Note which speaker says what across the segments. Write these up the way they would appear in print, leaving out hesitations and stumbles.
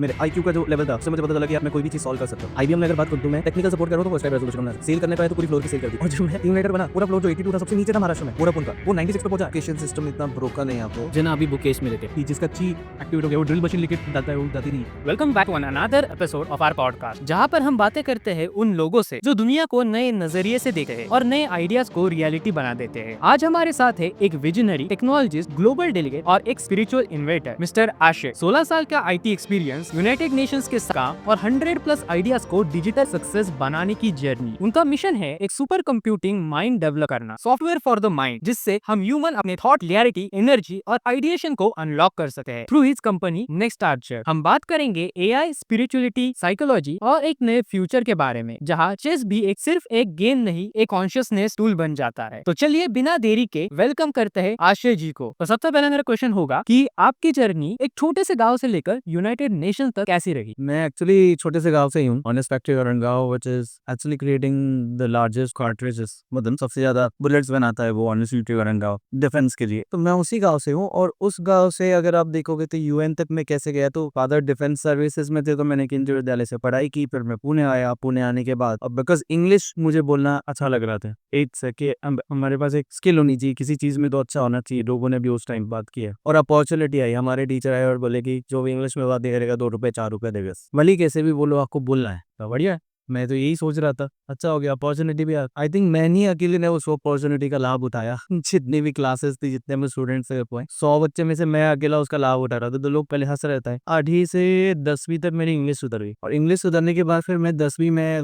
Speaker 1: मेरे आईक्यू का जो लेवल था उससे मुझे पता चला कि आप मैं कोई भी चीज सॉल्व कर सकता हूँ। आईबीएम में अगर बात करूँ तो मैं टेक्निकल सपोर्ट कर रहा हूँ तो फर्स्ट टाइम रेजोल्यूशन बनाया, सेल करने का है तो पूरी फ्लोर की सेल कर दी, और जो मैं टीम लीडर बना पूरा फ्लोर जो 82 था सबसे नीचे था महाराष्ट्र में, पूरा उनका वो 96 पे पहुंचा। एजुकेशन सिस्टम इतना ब्रोकन है यहाँ पे,
Speaker 2: जना अभी बुकेश में लेके
Speaker 1: कि जिसका ची एक्टिवेट हो गया वो ड्रिल मशीन लेके डालता है वो जाती नहीं।
Speaker 2: Welcome back to another episode of our podcast, जहाँ पर हम बातें करते हैं उन लोगों से जो दुनिया को नए नजरिए से देखते हैं और नए आइडियाज को रियलिटी बना देते हैं। आज हमारे साथ है एक विजनरी टेक्नोलॉजिस्ट, ग्लोबल डेलीगेट और एक स्पिरिचुअल इन्वेटर मिस्टर आशिक। 16 साल का आईटी एक्सपीरियंस, यूनाइटेड नेशंस के काम और 100+ आइडियाज को डिजिटल सक्सेस बनाने की जर्नी। उनका मिशन है एक सुपर कंप्यूटिंग माइंड डेवलप करना, सॉफ्टवेयर फॉर द माइंड, जिससे हम ह्यूमन अपने थॉट, क्लैरिटी, एनर्जी और आइडिएशन को अनलॉक कर सकते हैं through his company next Archer. हम बात करेंगे एआई, स्पिरिचुअलिटी, साइकोलॉजी और एक नए फ्यूचर के बारे में, जहाँ चेस भी एक सिर्फ एक गेम नहीं, एक कॉन्शियसनेस टूल बन जाता है। तो चलिए बिना देरी के वेलकम करते हैं आशय जी को। तो सबसे पहले मेरा क्वेश्चन होगा कि आपकी जर्नी एक छोटे से गांव से लेकर यूनाइटेड नेशन तक कैसी रही?
Speaker 1: मैं एक्चुअली छोटे से गांव से ही हूँ, ऑनेस्ट फैक्ट्री गांव which is actually creating the largest cartridges, मतलब सबसे ज्यादा बुलेट्स बनाता है वो ऑनेस्ट फैक्ट्री गांव डिफेंस के लिए। तो मैं उसी गांव से हूँ, और उस गांव से अगर आप देखोगे तो यूएन तक मैं कैसे गया, तो फादर डिफेंस सर्विसेज में थे, तो मैंने केंद्रीय विद्यालय से पढ़ाई की, फिर मैं पुणे आया। पुणे आने के बाद अब बिकॉज इंग्लिश मुझे बोलना अच्छा लग रहा था, एट से कि हमारे पास एक स्किल होनी चाहिए, किसी चीज में तो अच्छा होना चाहिए। लोगों ने भी उस टाइम बात किया और अपॉर्चुनिटी आई, हमारे टीचर आए और बोले कि जो भी इंग्लिश में बात करेगा 2 रुपए 4 रुपए देगा, भले कैसे भी बोलो आपको बोलना है। तो बढ़िया है, मैं तो यही सोच रहा था, अच्छा हो गया, अपॉर्चुनिटी भी आई थिंक मैं नहीं अकेले ने उस अपॉर्चुनिटी का लाभ उठाया। जितनी भी क्लासेस थी, जितने में स्टूडेंट्स थे, 100 बच्चे में से मैं अकेला उसका लाभ उठा रहा था। तो लोग पहले हंस रहता है। 8वीं से 10वीं तक मेरी इंग्लिश सुधर गई, और इंग्लिश सुधरने के बाद फिर मैं 10वीं में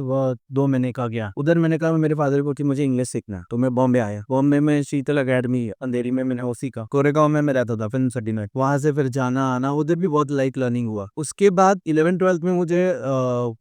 Speaker 1: 2 महीने का गया उधर। मैंने कहा मेरे फादर को कि मुझे इंग्लिश सीखना है, तो मैं बॉम्बे आया। बॉम्बे में शीतल अकेडमी अंधेरी में मैंने वो सीखा। कोरेगांव में मैं रहता था, फिल्म सिटी में, वहां से फिर जाना आना उधर भी बहुत लाइट लर्निंग हुआ। उसके बाद 11th-12th में मुझे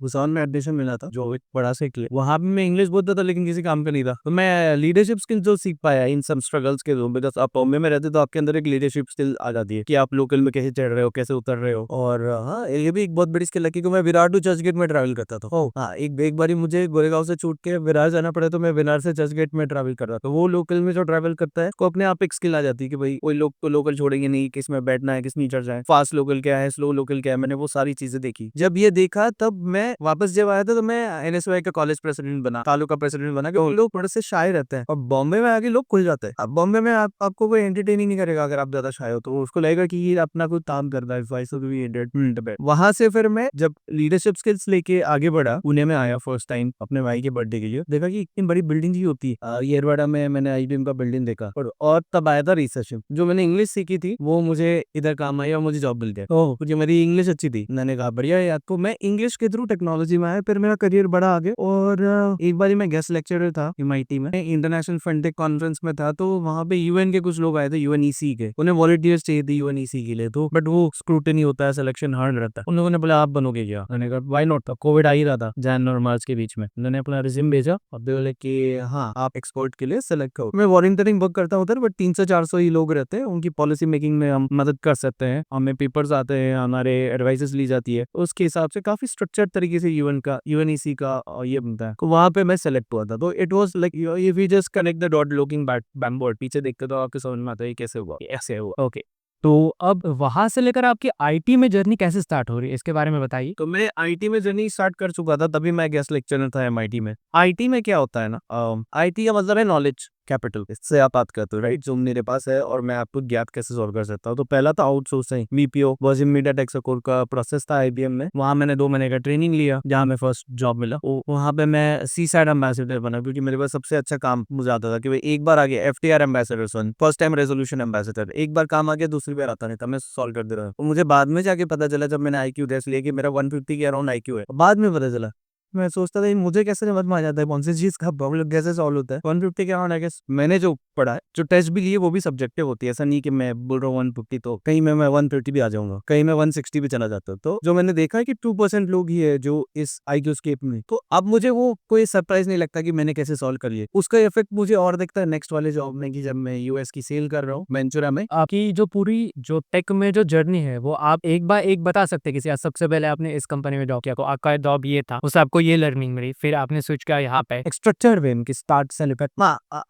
Speaker 1: भुसान में एडमिशन मिला था, जो एक बड़ा से वहां भी मैं इंग्लिश बोलता था लेकिन किसी काम का नहीं था। तो मैं लीडरशिप स्किल जो सीख पाया इन सब स्ट्रगल्स के दो, बिकॉज आप बॉम्बे में रहते तो आपके अंदर एक लीडरशिप स्किल आ जाती है कि आप लोकल में कैसे चढ़ रहे हो, कैसे उतर रहे हो। और हाँ, ये भी एक बहुत बड़ी स्किल है, क्योंकि मैं विरार टू चर्चगेट में ट्रैवल करता था। हाँ, एक बारी मुझे गोरेगांव से छूट के विरार जाना पड़ा, तो मैं विरार से चर्चगेट में ट्रैवल कर रहा था। तो वो लोकल में जो ट्रैवल करता है उसको अपने आप एक स्किल आ जाती है कि भाई कोई लोग तो लोकल छोड़ेंगे नहीं, किस में बैठना है, किस में चढ़ जाए, फास्ट लोकल क्या है, स्लो लोकल क्या है। मैंने वो सारी चीजें देखी। जब ये देखा तब मैं वापस जब आया था, तो मैं एनएसवाई का कॉलेज प्रेसिडेंट बना, तालुका प्रेसिडेंट बना। क्योंकि लोग थोड़े से शाय रहते हैं, और बॉम्बे में आके लोग खुल जाते हैं। अब बॉम्बे में आपको कोई एंटरटेन ही नहीं करेगा अगर आप ज्यादा शाय हो, तो उसको लगेगा कि ये अपना कोई काम करता है। वहां से फिर मैं जब लीडरशिप स्किल्स लेके आगे बढ़ा, पुणे में आया फर्स्ट टाइम अपने भाई के बर्थडे के लिए, देखा कि इतनी बड़ी बिल्डिंग ही होती है। येरवाड़ा में मैंने आईबीएम का बिल्डिंग देखा, और तब आया था रिसर्च। जो मैंने इंग्लिश सीखी थी वो मुझे इधर काम आई और मुझे जॉब मिल गया। तो क्योंकि मेरी इंग्लिश अच्छी थी, मैंने कहा बढ़िया है। तो मैं इंग्लिश के थ्रू टेक्नोलॉजी में आया, फिर मेरा करियर बढ़ा आगे। और एक बार मैं गेस्ट लेक्चरर था एमआईटी में, इंटरनेशनल फंटेक कॉन्फ्रेंस में था। तो वहां पे यूएन के कुछ लोग आए थे, यूएनईसी के, उन्हें वॉलंटियर्स चाहिए थे यूएनईसी के लिए। तो बट वो स्क्रूटनी होता है, सिलेक्शन हार्ड रहता है। उन लोगों ने बोला आप बनोगे क्या? मैंने कहा व्हाई नॉट। कोविड आ ही रहा था, जैन और मार्च के बीच में। उन्होंने अपना रिज्यूम भेजा और बोले कि हाँ आप एक्सपोर्ट के लिए सेलेक्ट हो। मैं वॉलंटियरिंग वर्क करता हूँ उधर, बट 300-400 ही लोग रहते हैं। उनकी पॉलिसी मेकिंग में हम मदद कर सकते हैं, हमें पेपर्स आते हैं, हमारे एडवाइसेस ली जाती है, उसके हिसाब से काफी स्ट्रक्चर्ड तरीके से यूएनईसी का ये बनता है। तो वहां पे मैं सेलेक्ट हुआ था। तो it was like if you just connect the dot looking back backward, पीछे देखते तो आपको समझ में आता है कैसे हुआ, ऐसे हुआ।
Speaker 2: ओके, तो अब वहां से लेकर आपकी आईटी में जर्नी कैसे स्टार्ट हो रही है, इसके बारे में बताइए।
Speaker 1: तो मैं आईटी में जर्नी स्टार्ट कर चुका था, तभी मैं गेस्ट लेक्चरर था एमआईटी में। आईटी में क्या होता है ना, आईटी का मतलब है नॉलेज कैपिटल। इससे आप बात करते हो राइट, जो मेरे पास है और मैं आपको गैप कैसे सॉल्व कर सकता हूँ। तो पहला था outsourcing, BPO, virgin media tech support का प्रोसेस था आईबीएम में। वहां मैंने 2 महीने का ट्रेनिंग लिया, जहां मैं फर्स्ट जॉब मिला। वहां पे मैं सी साइड एम्बेसडर बना, क्योंकि मेरे पास सबसे अच्छा काम मुझे आता था कि भाई एक बार आ गया FTR ambassador, first time resolution ambassador, एक बार काम आ गया, दूसरी बार आता नहीं था, मैं सॉल्व कर दे रहा हूँ। मुझे बाद में जाके पता चला, जब मैंने आईक्यू टेस्ट लिया, कि मेरा 150 के अराउंड आईक्यू है। बाद में पता चला, मैं सोचता था मुझे कैसे समझ में आ जाता है कौन सी चीज का प्रॉब्लम कैसे सॉल्व होता है। 150 के अराउंड आई गेस मैंने जो पढ़ा है, जो टेस्ट भी लिए वो भी सब्जेक्टिव होती है। ऐसा नहीं कि मैं बोल रहा हूँ 150, तो कहीं में मैं 130 भी आ जाऊंगा, कहीं मैं 160 भी चला जाता हूँ। तो जो मैंने देखा है कि 2% लोग ही है जो इस आईक्यू स्केप में, तो अब मुझे वो कोई सरप्राइज नहीं लगता कि मैंने कैसे सॉल्व कर लिया। उसका इफेक्ट मुझे और दिखता है नेक्स्ट वाले जॉब में, कि जब मैं यूएस की सेल कर रहा हूँ वेंचुरा में।
Speaker 2: आपकी जो पूरी जो टेक में जो जर्नी है वो आप एक बार एक बता सकते हैं किसी? सबसे पहले आपने इस कंपनी में जॉब किया, तो आपका जॉब ये था, उससे आपको ये लर्निंग मिली, फिर आपने स्विच किया यहाँ पे
Speaker 1: स्ट्रक्चर वे की स्टार्ट से लेकर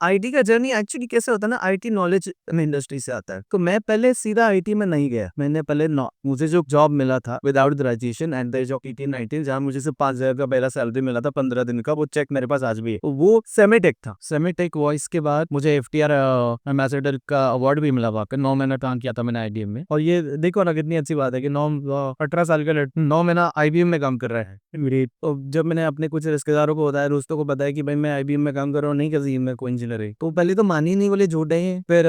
Speaker 1: आईटी का जर्नी एक्चुअली कैसे होता है ना, आईटी नॉलेज इंडस्ट्री से आता है। तो मैं पहले सीधा आईटी में नहीं गया, मैंने पहले मुझे जो जॉब मिला था without graduation and the job 18-19, जहाँ मुझे सिर्फ 5,000 का पहला सैलरी मिला था 15 दिन का, वो चेक मेरे पास आज भी है। तो वो सेमीटेक था, सेमीटेक वॉइस के बाद मुझे FTR एम्बेसडर का अवार्ड भी मिला वहाँ पे। 9 महीना काम किया था मैंने IBM में। और ये देखो ना कितनी अच्छी बात है कि 18 साल का 9 महीना IBM में काम कर रहा है। तो जब मैंने अपने कुछ रिश्तेदारों को बताया, दोस्तों को बताया कि भाई मैं IBM में काम कर रहा हूँ, नहीं कर मैं कोई इंजीनियर है, तो पहले तो मानी नहीं, बोले झूठ है। फिर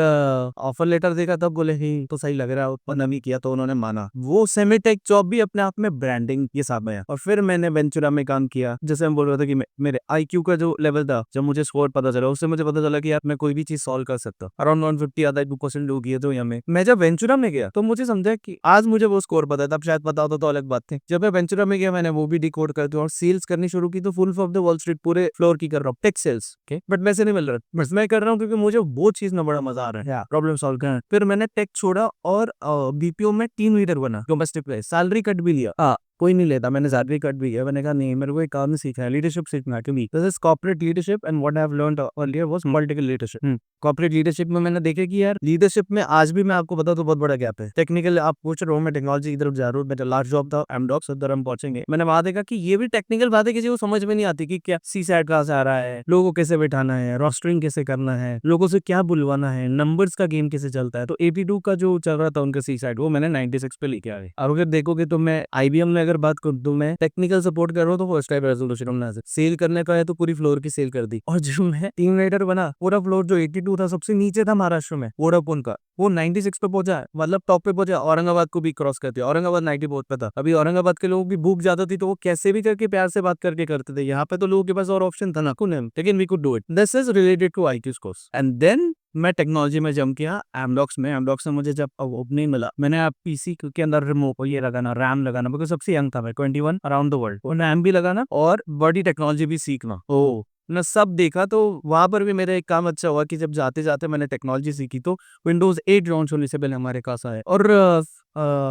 Speaker 1: ऑफर लेटर देखा तब बोले ही तो सही लग रहा है, उत्पन्न भी किया तो उन्होंने माना। वो सेमीटेक जॉब भी अपने आप में ब्रांडिंग ये साहब है। और फिर मैंने वेंचुरा में काम किया। जैसे हम बोल रहे थे कि मेरे IQ का जो लेवल था, जब मुझे स्कोर पता चला, उससे मुझे पता चला कि यार मैं कोई भी चीज सॉल्व कर सकता। अराउंड 150 आता है 2% लोग ये तो यहाँ मैं जब वेंचुरा में गया तो मुझे समझा कि आज मुझे वो स्कोर पता है, तब शायद पता होता तो अलग बात थी। जब मैं वेंचुरा में गया मैंने वो भी डिकोड कर दिया और सेल्स करनी शुरू की। तो full of the wall street पूरे फ्लोर की कर रहा हूँ, टेक सेल्स। बट वैसे नहीं मिल रहा, बस मैं कर रहा हूँ क्योंकि मुझे वो चीज में बड़ा मजा आ रहा है, प्रॉब्लम सॉल्व करना। फिर मैंने टेक छोड़ा और BPO में टीम लीडर बना, डोमेस्टिक पे सैलरी कट भी लिया। कोई नहीं लेता, मैंने सैलरी कट भी किया। मैंने कहा नहीं, मेरे को एक काम सीखना है, लीडरशिप सीखना है। क्योंकि this is corporate leadership and what I have learned earlier was political leadership. Corporate leadership में मैंने देखा कि यार लीडरशिप में आज भी मैं आपको बताऊं तो बहुत बड़ा गैप है। टेक्निकल आप पूछ रहे हो, मैं टेक्नोलॉजी की तरफ जा रहा हूँ। मेरा लास्ट जॉब था एमडॉक्स, उधर हम पहुंचेंगे। मैंने वहां देखा कि ये भी टेक्निकल बातें किसी को समझ में नहीं आती कि क्या CSAT कहाँ से आ रहा है, लोगों को कैसे बैठाना है, रोस्टरिंग कैसे करना है, लोगों से क्या बुलवाना है, नंबर्स का गेम कैसे चलता है। तो 82 का जो चल रहा था उनका CSAT, वो मैंने 96 पे लेके आ गया। और अगर देखोगे तो मैं IBM में अगर बात करूँ तो मैं टेक्निकल सपोर्ट कर रहा हूँ, तो फर्स्ट टाइम रेजोल्यूशन हमने सेल करने का है तो पूरी फ्लोर की सेल कर दी। और जो मैं टीम लीडर बना, पूरा फ्लोर जो 82 था सबसे नीचे था महाराष्ट्र में वोडाफोन का, वो 96 पे पहुंचा है, मतलब टॉप पे पहुंचा। औरंगाबाद को भी क्रॉस करती है, औरंगाबाद 90 बहुत पे था। अभी औरंगाबाद के लोगों की भूख ज्यादा थी तो वो कैसे भी करके प्यार से बात करके करते थे। यहाँ पे तो लोगों के पास और ऑप्शन था ना, लेकिन we could do it. This is related to IQ scores. And then मैं टेक्नोलॉजी में जम किया एमडॉक्स में। एमडॉक्स में मुझे जब ओपनिंग मिला, मैंने आप PC के अंदर रिमोट ये लगाना, रैम लगाना, बिकॉज सबसे यंग था मैं, 21 अराउंड द वर्ल्ड, और रैम भी लगाना और बड़ी टेक्नोलॉजी भी सीखना। ओ मैंने सब देखा। तो वहां पर भी मेरा एक काम अच्छा हुआ कि जब जाते जाते मैंने टेक्नोलॉजी सीखी। तो Windows 8 लॉन्च होने से पहले हमारे पास आया, और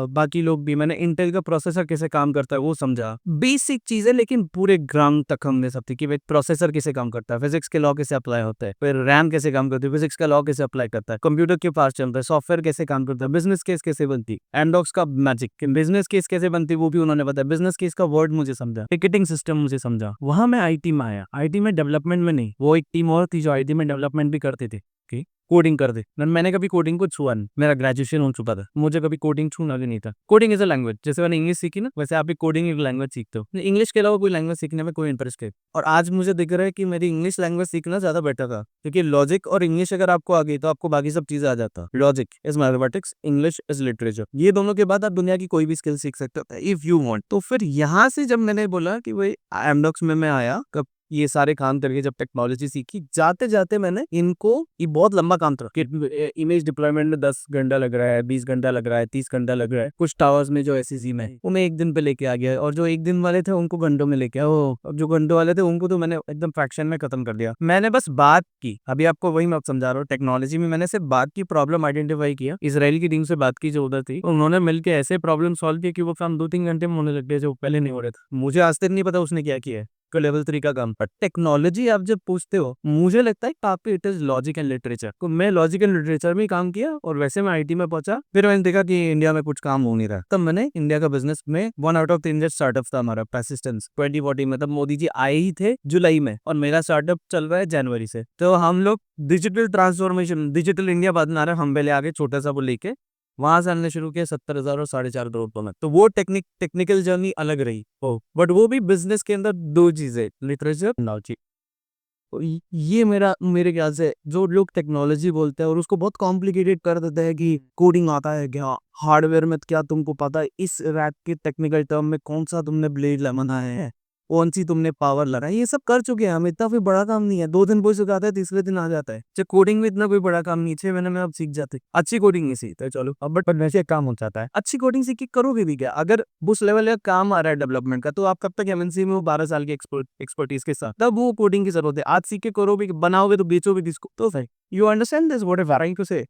Speaker 1: बाकी लोग भी, मैंने इंटेल का प्रोसेसर कैसे काम करता है वो समझा, बेसिक चीजें, लेकिन पूरे ग्राउंड तक हमने सब थी कि भाई प्रोसेसर कैसे काम करता है, फिजिक्स के लॉ कैसे अप्लाई होता है, फिर रैम कैसे काम करती है, फिजिक्स का लॉ कैसे अप्लाई करता है, कंप्यूटर के पास चलता है, सॉफ्टवेयर कैसे काम करता है, बिजनेस केस कैसे बनती है, एमडॉक्स का मैजिक, बिजनेस केस कैसे बनती है वो भी उन्होंने बताया, बिजनेस केस का वर्ड मुझे समझा, टिकटिंग सिस्टम मुझे समझा। वहां मैं IT में आया, IT में डेवलपमेंट में नहीं, वो एक टीम और थी जो IT में डेवलपमेंट भी करते थे, कोडिंग कर दे। मैंने कभी कोडिंग को छुआ नहीं, मेरा ग्रेजुएशन हो चुका था, मुझे कभी कोडिंग छूना भी नहीं था। कोडिंग इज अ लैंग्वेज, जैसे मैंने इंग्लिश सीखी ना, वैसे आप भी कोडिंग एक लैंग्वेज सीखते हो। इंग्लिश के अलावा कोई लैंग्वेज सीखने में कोई इंटरेस्ट है। और आज मुझे दिख रहा है कि मेरी इंग्लिश लैंग्वेज सीखना ज्यादा बेटर था, क्योंकि लॉजिक और इंग्लिश अगर आपको आ गई तो आपको बाकी सब चीजें आ जाता। Logic is mathematics, English is literature, ये दोनों के बाद आप दुनिया की कोई भी स्किल सीख सकते हो इफ यू वांट। तो फिर यहाँ से जब मैंने बोला कि भाई एमडॉक्स में मैं आया, कब ये सारे काम करके जब टेक्नोलॉजी सीखी, जाते जाते मैंने इनको, ये बहुत लंबा काम था कि इमेज डिप्लॉयमेंट में 10 घंटा लग रहा है, 20 घंटा लग रहा है, 30 घंटा लग रहा है। कुछ टावर्स में जो SEC में वो मैं एक दिन पे लेके आ गया, और जो एक दिन वाले थे उनको घंटों में लेके आया, जो घंटों वाले थे उनको तो मैंने एकदम फ्रैक्शन में खत्म कर दिया। मैंने बस बात की, अभी आपको वही मैं समझा रहा हूँ, टेक्नोलॉजी में मैंने सिर्फ बात की, प्रॉब्लम आइडेंटिफाई किया, इसराइल की टीम से बात की जो उधर थी, उन्होंने मिलकर ऐसे प्रॉब्लम सॉल्व किया कि वो काम 2-3 घंटे में होने लग गए जो पहले नहीं हो रहे थे। मुझे आज तक नहीं पता उसने क्या किया है, लेवल 3 का काम। पर टेक्नोलॉजी आप जब पूछते हो, मुझे लगता है काफी it is logic and literature, तो मैं लॉजिक एंड लिटरेचर में काम किया और वैसे मैं IT में पहुंचा। फिर मैंने देखा कि इंडिया में कुछ काम हो नहीं रहा, तब मैंने इंडिया का बिजनेस में 1 आउट ऑफ 3 स्टार्टअप था हमारा, पेसिस्टेंस 2014 में, तब मोदी जी आए ही थे जुलाई में, और मेरा स्टार्टअप चल रहा है जनवरी से। तो हम लोग डिजिटल ट्रांसफॉर्मेशन, डिजिटल इंडिया बना रहे, हम पहले आगे छोटा सा वो लेके वहां से हमने शुरू किया 70,000 और 4.5 करोड़ में। तो वो टेक्निकल जर्नी अलग रही, बट वो भी बिजनेस के अंदर दो चीजें, लिटरेचर, नॉलेज। तो ये मेरे ख्याल से जो लोग टेक्नोलॉजी बोलते हैं और उसको बहुत कॉम्प्लिकेटेड कर देते हैं कि कोडिंग आता है क्या, हार्डवेयर में क्या तुमको पता है, इस रैक के टेक्निकल टर्म में कौन सा तुमने ब्लेड लगाया है, कौन सी तुमने पावर लगाई, ये सब कर चुके हैं हम, इतना कोई बड़ा काम नहीं है। 2 दिन कोई सिखाता है, तीसरे दिन आ जाता है। चाहे कोडिंग में इतना कोई बड़ा काम नहीं, 6 महीने में आप सीख जाते। अच्छी कोडिंग नहीं सीखते चलो अब, बट वैसे काम हो जाता है। अच्छी कोडिंग सीख के करोगे भी क्या, अगर उस लेवल का काम आ रहा है डेवलपमेंट का, तो आप कब तक MNC में वो 12 साल की एक्सपर्टीज के साथ, तब वो कोडिंग की जरूरत है। आज सीख के करोगे, बनाओगे तो बेचोगे किसको, तो सही। You understand this what I am trying to say.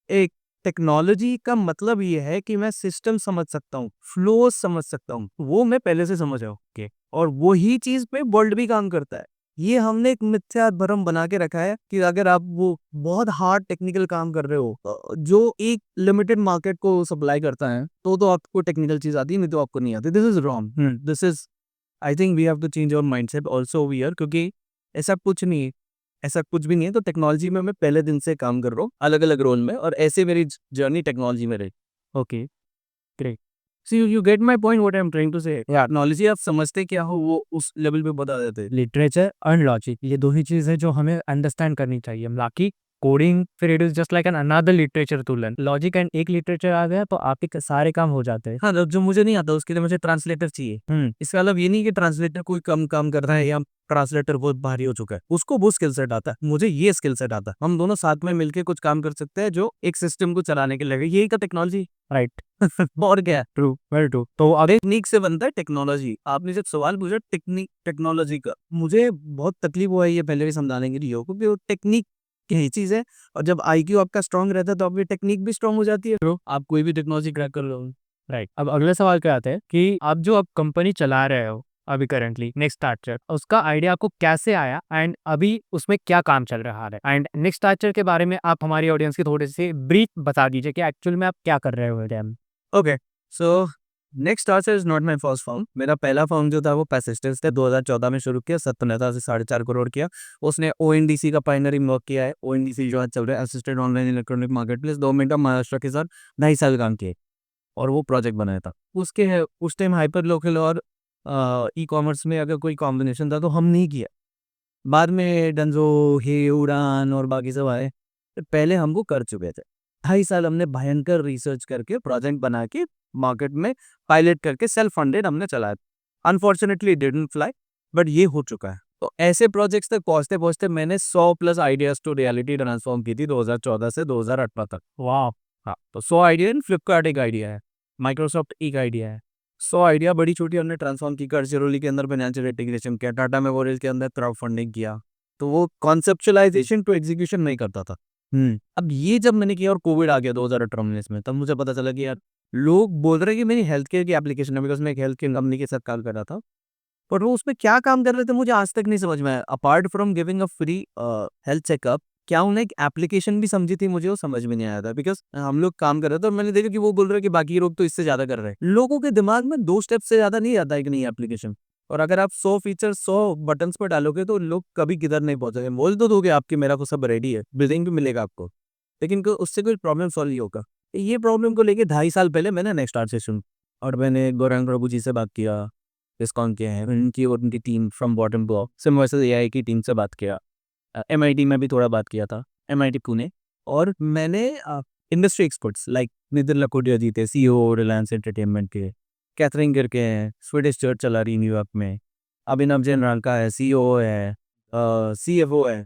Speaker 1: एक टेक्नोलॉजी का मतलब ये है कि मैं सिस्टम समझ सकता हूँ, फ्लो समझ सकता हूँ, वो मैं पहले से समझ रहा हूँ। और वही चीज पे वर्ल्ड भी काम करता है। ये हमने एक मिथ्या भ्रम बना के रखा है कि अगर आप वो बहुत हार्ड टेक्निकल काम कर रहे हो जो एक लिमिटेड मार्केट को सप्लाई करता है, तो आपको टेक्निकल चीज आती है, नहीं तो आपको नहीं आती। This is wrong. This is, I think we have to change our mindset also over here, क्योंकि ऐसा कुछ नहीं है, ऐसा कुछ भी नहीं है। तो टेक्नोलॉजी में मैं पहले दिन से काम कर रहा हूँ अलग अलग रोल में, और ऐसे मेरी जर्नी टेक्नोलॉजी में रही। Okay, great. See you get my point what I am trying to say. Technology आप समझते क्या हो वो उस लेवल पे बता देते।
Speaker 2: लिटरेचर एंड लॉजिक, ये दो ही चीज़ है जो हमें अंडरस्टैंड करनी चाहिए। बाकी कोडिंग फिर it is just like an another literature to learn. Logic and एक लिटरेचर आ गया तो आपके सारे काम हो जाते हैं।
Speaker 1: हाँ, जो मुझे नहीं आता उसके लिए मुझे ट्रांसलेटर चाहिए। इसका मतलब ये नहीं कि ट्रांसलेटर कोई कम काम कर रहा है या ट्रांसलेटर बहुत भारी हो चुका है, उसको वो स्किल सेट आता है, मुझे ये स्किल सेट आता है। हम दोनों साथ में मिलके कुछ काम कर सकते हैं जो एक सिस्टम को चलाने के लगे। यही का टेक्नोलॉजी, राइट। और क्या है? True, very true. तो अगर टेक्निक से बनता है टेक्नोलॉजी। आपने जब सवाल पूछा टेक्निक टेक्नोलॉजी का, मुझे बहुत तकलीफ हुआ है ये पहले भी समझाने के लिए, क्योंकि वो टेक्निक यही चीज है। और जब आईक्यू आपका स्ट्रांग रहता है तो आपकी टेक्निक भी स्ट्रांग हो जाती है। True. आप कोई भी टेक्नोलॉजी क्रैक कर लो। राइट। अब अगले सवाल पे आते हैं कि आप जो अब कंपनी चला रहे हो अभी करंटली, नेक्स्ट आर्चर, उसका आइडिया आपको कैसे आया एंड अभी उसमें क्या काम चल रहा है? एंड नेक्स्ट आर्चर के बारे में आप हमारी ऑडियंस की थोड़ी सी ब्रीफ बता दीजिए कि एक्चुअल में आप क्या कर रहे हो dam. Okay, so next Archer is not my first firm. मेरा पहला फर्म जो था वो पैसिस्टेंस था, 2014 में शुरू किया, सत्यनता से 4.5 करोड़ किया। उसने ओएनडीसी का पाइनरी वर्क किया है। ओएनडीसी जो आज चल रहा है, assisted online electronic market place, government of Maharashtra के साथ 2.5 साल काम किए और वो प्रोजेक्ट बनाया था। उसके उस टाइम हाइपर लोकल और ई कॉमर्स में अगर कोई कॉम्बिनेशन था तो हम नहीं किया। बाद में डंजो, हे, उड़ान और बाकी सब आए, पहले हम वो कर चुके थे। 2.5 साल हमने भयंकर रिसर्च करके प्रोजेक्ट बना के मार्केट में पायलट करके सेल्फ फंडेड हमने चलाया। अनफॉर्चुनेटली डिडंट फ्लाई, बट ये हो चुका है। तो ऐसे प्रोजेक्ट्स तक पहुंचते पहुंचते मैंने 100+ आइडियाज टू रियलिटी ट्रांसफॉर्म की थी 2014 से 2018 तक। वाह। हाँ, तो 100 आइडिया इन फ्लिपकार्ट एक आइडिया है, माइक्रोसॉफ्ट एक आइडिया है। 100 आइडिया बड़ी छोटी हमने ट्रांसफॉर्म की। कर्जरोली के अंदर फाइनेंशियल इंटीग्रेशन किया, टाटा मेमोरियल के अंदर क्राउड फंडिंग किया। तो वो कॉन्सेप्चुअलाइजेशन टू एग्जीक्यूशन नहीं करता था। अब ये जब मैंने किया और कोविड आ गया 2018 में, तब मुझे पता चला कि यार लोग बोल रहे हैं कि मेरी हेल्थ केयर की एप्लीकेशन है, बिकॉज मैं एक हेल्थ केयर कंपनी के साथ काम कर रहा था। पर वो उसमें क्या काम कर रहे थे मुझे आज तक नहीं समझ में आया। Apart from giving a free health checkup, क्या उन्हें एक एप्लीकेशन भी समझी थी, मुझे वो समझ में नहीं आया था। बिकॉज हम लोग काम कर रहे थे और मैंने देखा कि वो बोल रहे हैं कि बाकी लोग तो इससे ज्यादा कर रहे हैं। लोगों के दिमाग में 2 स्टेप से ज्यादा नहीं आता एक नई एप्लीकेशन। और अगर आप 100 फीचर 100 बटन्स पर डालोगे तो लोग कभी किधर नहीं पहुंचेंगे। बोल तो दोगे आपके मेरा को सब रेडी है, बिलिंग भी मिलेगा आपको, लेकिन उससे कोई प्रॉब्लम सॉल्व नहीं होगा। ये प्रॉब्लम को लेके 2.5 साल पहले मैंने नेक्स्ट आर्ट सेशन और मैंने गौरंग प्रभु जी से बात किया, डिस्काउंट किया है उनकी और उनकी team from bottom to Symbiosis AI की टीम से बात किया। एमआईटी में भी थोड़ा बात किया था, एमआईटी पुणे। और मैंने industry experts like Nitin Lakhotia ji थे, सीईओ रिलायंस एंटरटेनमेंट के, कैथरिंग करके हैं, स्वीडिश चर्च चला रही न्यूयॉर्क में, अभिनव जैन का है, सीईओ है, सीएफओ है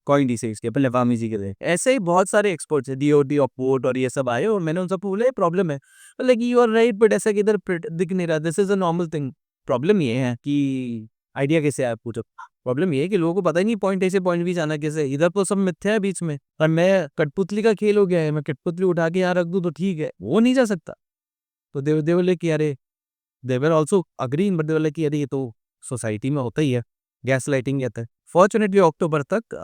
Speaker 1: कॉइनडिसेक्स के, पहले वामी जी के थे। ऐसे ही बहुत सारे एक्सपर्ट्स है, डीओटी ऑपोर्ट और ये सब आए और मैंने उन सबको बोला ये प्रॉब्लम है। Like you are right, but ऐसा किधर दिख नहीं रहा। This is a normal thing. Problem ये है कि आइडिया कैसे आया पूछो। प्रॉब्लम ये है कि लोगों को पता ही नहीं पॉइंट ए से पॉइंट बी जाना कैसे। इधर तो सब मिथ्या है बीच में, और मैं कठपुतली का खेल हो गया है, मैं कठपुतली उठा के यहाँ रख दूं तो ठीक है, वो नहीं जा सकता। तो दे बोले कि अरे they were also agree, but they बोले कि अरे ये तो सोसाइटी में होता ही है, गैस लाइटिंग कहते हैं। फॉर्चुनेटली अक्टूबर तक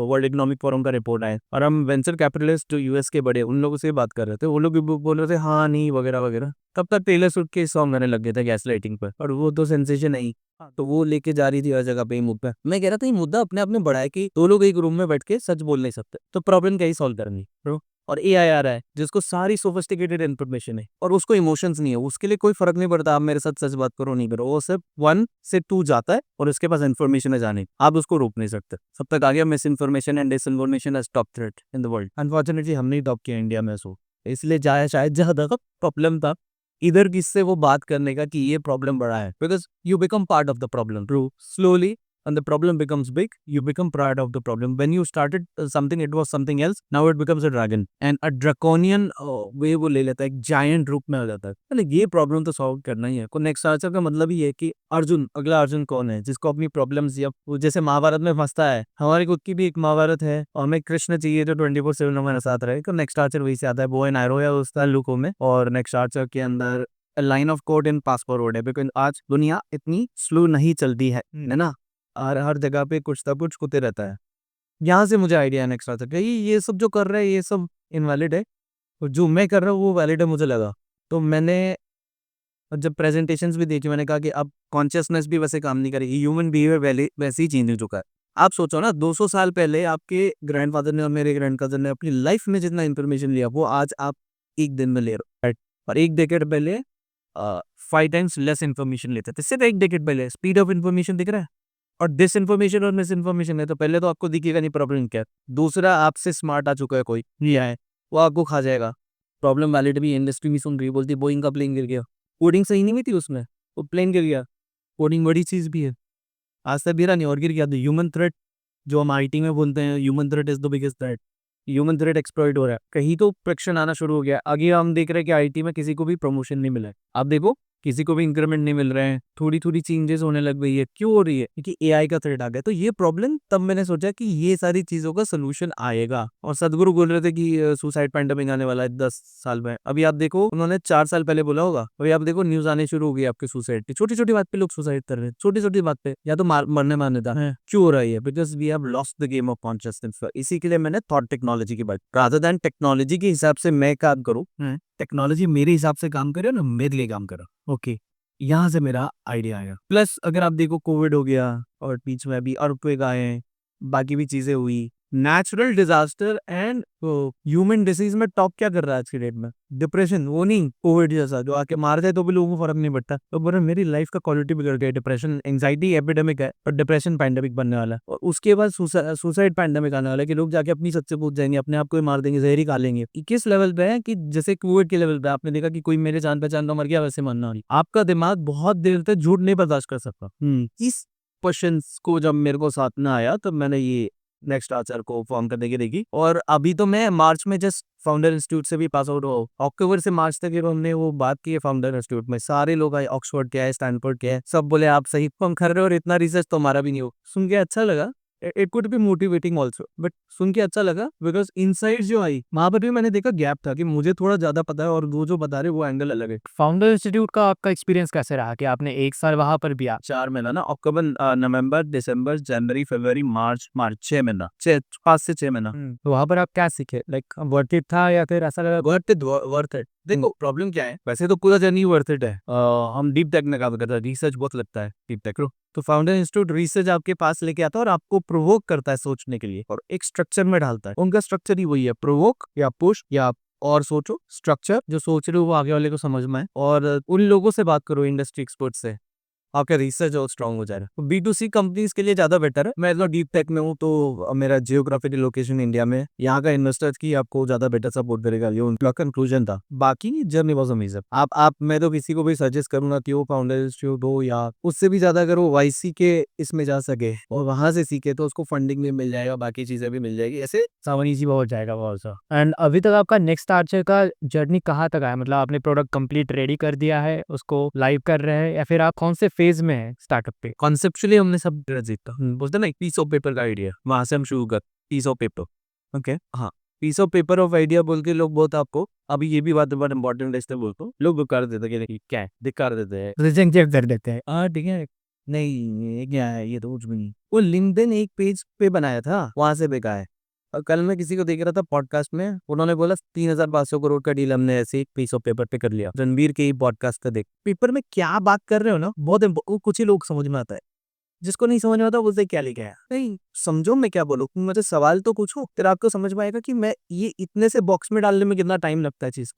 Speaker 1: वर्ल्ड इकोनॉमिक फोरम का रिपोर्ट आया और हम वेंचर कैपिटलिस्ट जो यूएस के बड़े उन लोगों से बात कर रहे थे। वो लोग भी बोल रहे थे हाँ नहीं वगैरह वगैरह। तब तक टेलर स्विफ्ट के सॉन्ग आने लग गए थे गैस लाइटिंग पर, और वो तो सेंसेशन नहीं। तो वो लेके जा रही थी हर जगह पे ही मुद्दा। मैं कह रहा था ये मुद्दा अपने आप में बड़ा है कि 2 लोग एक रूम में बैठ के सच बोल नहीं सकते, तो प्रॉब्लम क्या ही सॉल्व करनी ब्रो। और एआई आ रहा है जिसको सारी सोफिस्टिकेटेड इन्फॉर्मेशन है और उसको इमोशंस नहीं है, उसके लिए कोई फर्क नहीं पड़ता आप मेरे साथ सच बात करो नहीं करो, वो सिर्फ 1 से 2 जाता है और उसके पास इन्फॉर्मेशन है जाने, आप उसको रोक नहीं सकते। सब तक आ गया misinformation and disinformation as top threat in the world. Unfortunately हमने ही टॉप किया इंडिया में, सो इसलिए जाया शायद ज्यादा प्रॉब्लम था इधर किससे वो बात करने का कि ये प्रॉब्लम बड़ा है, because you become part of the problem. True, slowly and the problem becomes big, you become proud of the problem. When you started something, it was something else. Now it becomes a dragon and a draconian way वो ले लेता है, एक giant रूप में आ जाता है. मतलब ये प्रॉब्लम तो सॉल्व करना ही है. को नेक्स्ट आंसर का मतलब ही है कि अर्जुन, अगला अर्जुन कौन है जिसको अपनी प्रॉब्लम्स या वो जैसे महाभारत में फंसता है. हमारी खुद की भी एक महाभारत है और हमें कृष्ण चाहिए जो 24/7 हमारे साथ रहे. तो नेक्स्ट आंसर वही से आता है, वो है नायरो या उस ताल्लुकों में. और नेक्स्ट आंसर के अंदर line of code in passport road है, बिकॉज आज दुनिया इतनी स्लो नहीं चलती है ना. और हर जगह पे कुछ ना कुछ होते रहता है. यहाँ से मुझे आइडिया नेक्स्ट आता है ये सब जो कर रहे हैं ये सब इनवैलिड है, और जो मैं कर रहा हूँ वो वैलिड है मुझे लगा. तो मैंने जब प्रेजेंटेशंस भी देखी मैंने कहा कि अब कॉन्शियसनेस भी वैसे काम नहीं करेगी, ह्यूमन बिहेवियर वैसे ही चेंज हो चुका है. आप सोचो ना, 200 साल पहले आपके ग्रैंडफादर ने और मेरे ग्रैंड कजन ने अपनी लाइफ में जितना इन्फॉर्मेशन लिया वो आज आप एक दिन में ले रहे हो. और एक डेकेड पहले 5 टाइम्स लेस इन्फॉर्मेशन लेते थे. सिर्फ एक डेकेड पहले स्पीड ऑफ इन्फॉर्मेशन दिख रहा है. और डिस इन्फॉर्मेशन और मिस इन्फॉर्मेशन है, तो पहले तो आपको दिखेगा नहीं प्रॉब्लम क्या है. दूसरा, आपसे स्मार्ट आ चुका है कोई, नहीं आए, वो आपको खा जाएगा. प्रॉब्लम वैलिड भी इंडस्ट्री भी सुन रही है, बोलती बोइंग का प्लेन गिर गया. कोडिंग सही नहीं हुई थी उसमें, वो प्लेन गिर गया. कोडिंग बड़ी चीज़ भी है, आज तक गिरा नहीं और गिर गया. तो ह्यूमन थ्रेट जो हम आईटी में बोलते हैं, human threat is the biggest threat. Human threat exploit हो रहा है, कहीं तो फ्रिक्शन आना शुरू हो गया. आगे हम देख रहे हैं कि आईटी में किसी को भी प्रमोशन नहीं मिला है. आप देखो किसी को भी इंक्रीमेंट नहीं मिल रहे हैं, थोड़ी थोड़ी चेंजेस होने लग गई है. क्यों हो रही है? क्योंकि एआई का थ्रेट आ गया. तो ये प्रॉब्लम, तब मैंने सोचा कि ये सारी चीजों का सोल्यूशन आएगा. और सदगुरु बोल रहे थे कि सुसाइड पैंडेमिक आने वाला है 10 साल में. अभी आप देखो, उन्होंने 4 साल पहले बोला होगा, अभी आप देखो न्यूज आने शुरू हो गई आपके सुसाइड की. छोटी छोटी बात पे लोग सुसाइड कर रहे हैं, छोटी छोटी बात पे, या तो मरने मारने था. क्यों हो रहा है? Because we have lost the game of consciousness. इसी के लिए मैंने थॉट टेक्नोलॉजी की बात, रादर देन टेक्नोलॉजी के हिसाब से मैं काम करूँ, टेक्नोलॉजी मेरे हिसाब से काम करे ना, मेरे लिए काम करो. ओके, यहाँ से मेरा आइडिया आया. प्लस अगर आप देखो, कोविड हो गया और बीच में अभी अर्थक्वेक आए, बाकी भी चीजें हुई, natural disaster and human disease में टॉप क्या कर रहा है आज की डेट में? डिप्रेशन. वो नहीं कोविड जैसा जो आके मार जाए तो भी लोगों को फर्क नहीं पड़ता. तो बोले मेरी लाइफ का क्वालिटी बिगड़ गया. डिप्रेशन, एंजाइटी एपिडेमिक है और डिप्रेशन पैंडेमिक बनने वाला है. और उसके बाद सुसाइड पैंडेमिक आने वाला है कि लोग जाके अपनी सच से पूछ जाएंगे, अपने आप को ही मार देंगे, जहर ही खा लेंगे. किस लेवल पे है कि जैसे कोविड के लेवल पे आपने देखा कि कोई मेरे जान पहचान का मर गया, वैसे मरना नहीं. आपका दिमाग बहुत देर तक झूठ नहीं बर्दाश्त कर सकता. इस क्वेश्चन को जब मेरे को साथ में आया तो मैंने ये नेक्स्ट आचार को फॉर्म करने की देखी. और अभी तो मैं मार्च में जस्ट फाउंडर इंस्टीट्यूट से भी पास आउट हो. अक्टूबर से मार्च तक हमने वो बात की है फाउंडर इंस्टीट्यूट में. सारे लोग आए, ऑक्सफोर्ड के है, स्टैनफोर्ड के है, सब बोले आप सही फॉर्म कर रहे हो और इतना रिसर्च तो हमारा भी नहीं हो. सुन के अच्छा लगा. It could be motivating also, but सुन के अच्छा लगा बिकॉज इनसाइट जो आई वहां पर भी मैंने देखा गैप था कि मुझे थोड़ा ज्यादा पता है और वो जो बता रहे वो एंगल अलग है.
Speaker 2: फाउंडर इंस्टीट्यूट का आपका एक्सपीरियंस कैसे रहा कि आपने 1 साल वहां पर भी
Speaker 1: 4 महीना ना, अक्टूबर नवंबर दिसंबर जनवरी फरवरी मार्च 6 महीना, 5 से 6 महीना.
Speaker 2: तो वहां पर आप क्या सीखे? लाइक वर्थ इट था या फिर ऐसा लगा?
Speaker 1: Worth it. देखो प्रॉब्लम क्या है, वैसे तो पूरा जर्नी वर्थ इट है. हम डीप टेक में काम करते हैं, रिसर्च बहुत लगता है डीप टेक. तो फाउंडर इंस्टीट्यूट रिसर्च आपके पास लेके आता है और आपको प्रोवोक करता है सोचने के लिए और एक स्ट्रक्चर में डालता है. उनका स्ट्रक्चर ही वही है, प्रोवोक या पुश या और सोचो. स्ट्रक्चर जो सोच रहे हो वो आगे वाले को समझ में आए, और उन लोगों से बात करो, इंडस्ट्री एक्सपर्ट से, आपका रिसर्च और स्ट्रांग हो जाएगा. B2C कंपनीज के लिए ज्यादा बेटर है. मैं तो डीप टेक में हूँ तो मेरा जियोग्राफिकल लोकेशन इंडिया में, यहाँ का इन्वेस्टर्स की आपको ज्यादा बेटर सपोर्ट करेगा. ये उनका कंक्लूजन था. बाकी जर्नी वाज अमेजिंग. आप मैं तो किसी को भी सजेस्ट करूंगा कि वो फाउंडर इंस्टीट्यूट हो या उससे भी ज्यादा अगर वो YC के इसमें जा सके और वहां से सीखे तो उसको फंडिंग भी मिल जाएगा, बाकी चीजें भी मिल जाएगी. ऐसे
Speaker 2: सावन इजी हो जाएगा बहुत सा. एंड अभी तक आपका नेक्स्ट आर्चर का जर्नी कहाँ तक आया? मतलब आपने प्रोडक्ट कंप्लीट रेडी कर दिया है, उसको लाइव कर रहे हैं, या फिर आप कौन से फेज में है स्टार्टअप पे?
Speaker 1: कॉन्सेप्चुअली हमने सब जीता, बोलते ना, एक पीस ऑफ पेपर का आइडिया, वहां से हम शुरू कर. Piece of paper. ओके, हाँ, piece of paper of idea बोल के लोग बहुत आपको, अभी ये भी बात बहुत इंपॉर्टेंट है, इसलिए बोलते लोग कर देते कि नहीं क्या है, दिक्कत देते हैं,
Speaker 2: रिजेक्ट कर देते हैं.
Speaker 1: हाँ ठीक है, नहीं ये क्या है, ये तो कुछ भी नहीं. वो लिंक्डइन एक पेज पे बनाया था, वहां से बेका है. और कल मैं किसी को देख रहा था पॉडकास्ट में, उन्होंने बोला 3,500 करोड़ का डील हमने ऐसे एक पीस ऑफ पेपर पे कर लिया. रणबीर के ही पॉडकास्ट का देख, पेपर में क्या बात कर रहे हो ना, बहुत कुछ ही लोग समझ में आता है. जिसको नहीं समझ में आता उससे क्या लिखा है, नहीं समझो मैं क्या बोलूँ, मुझे सवाल तो पूछो, फिर आपको समझ में आएगा कि मैं ये इतने से बॉक्स में डालने में कितना टाइम लगता है चीज.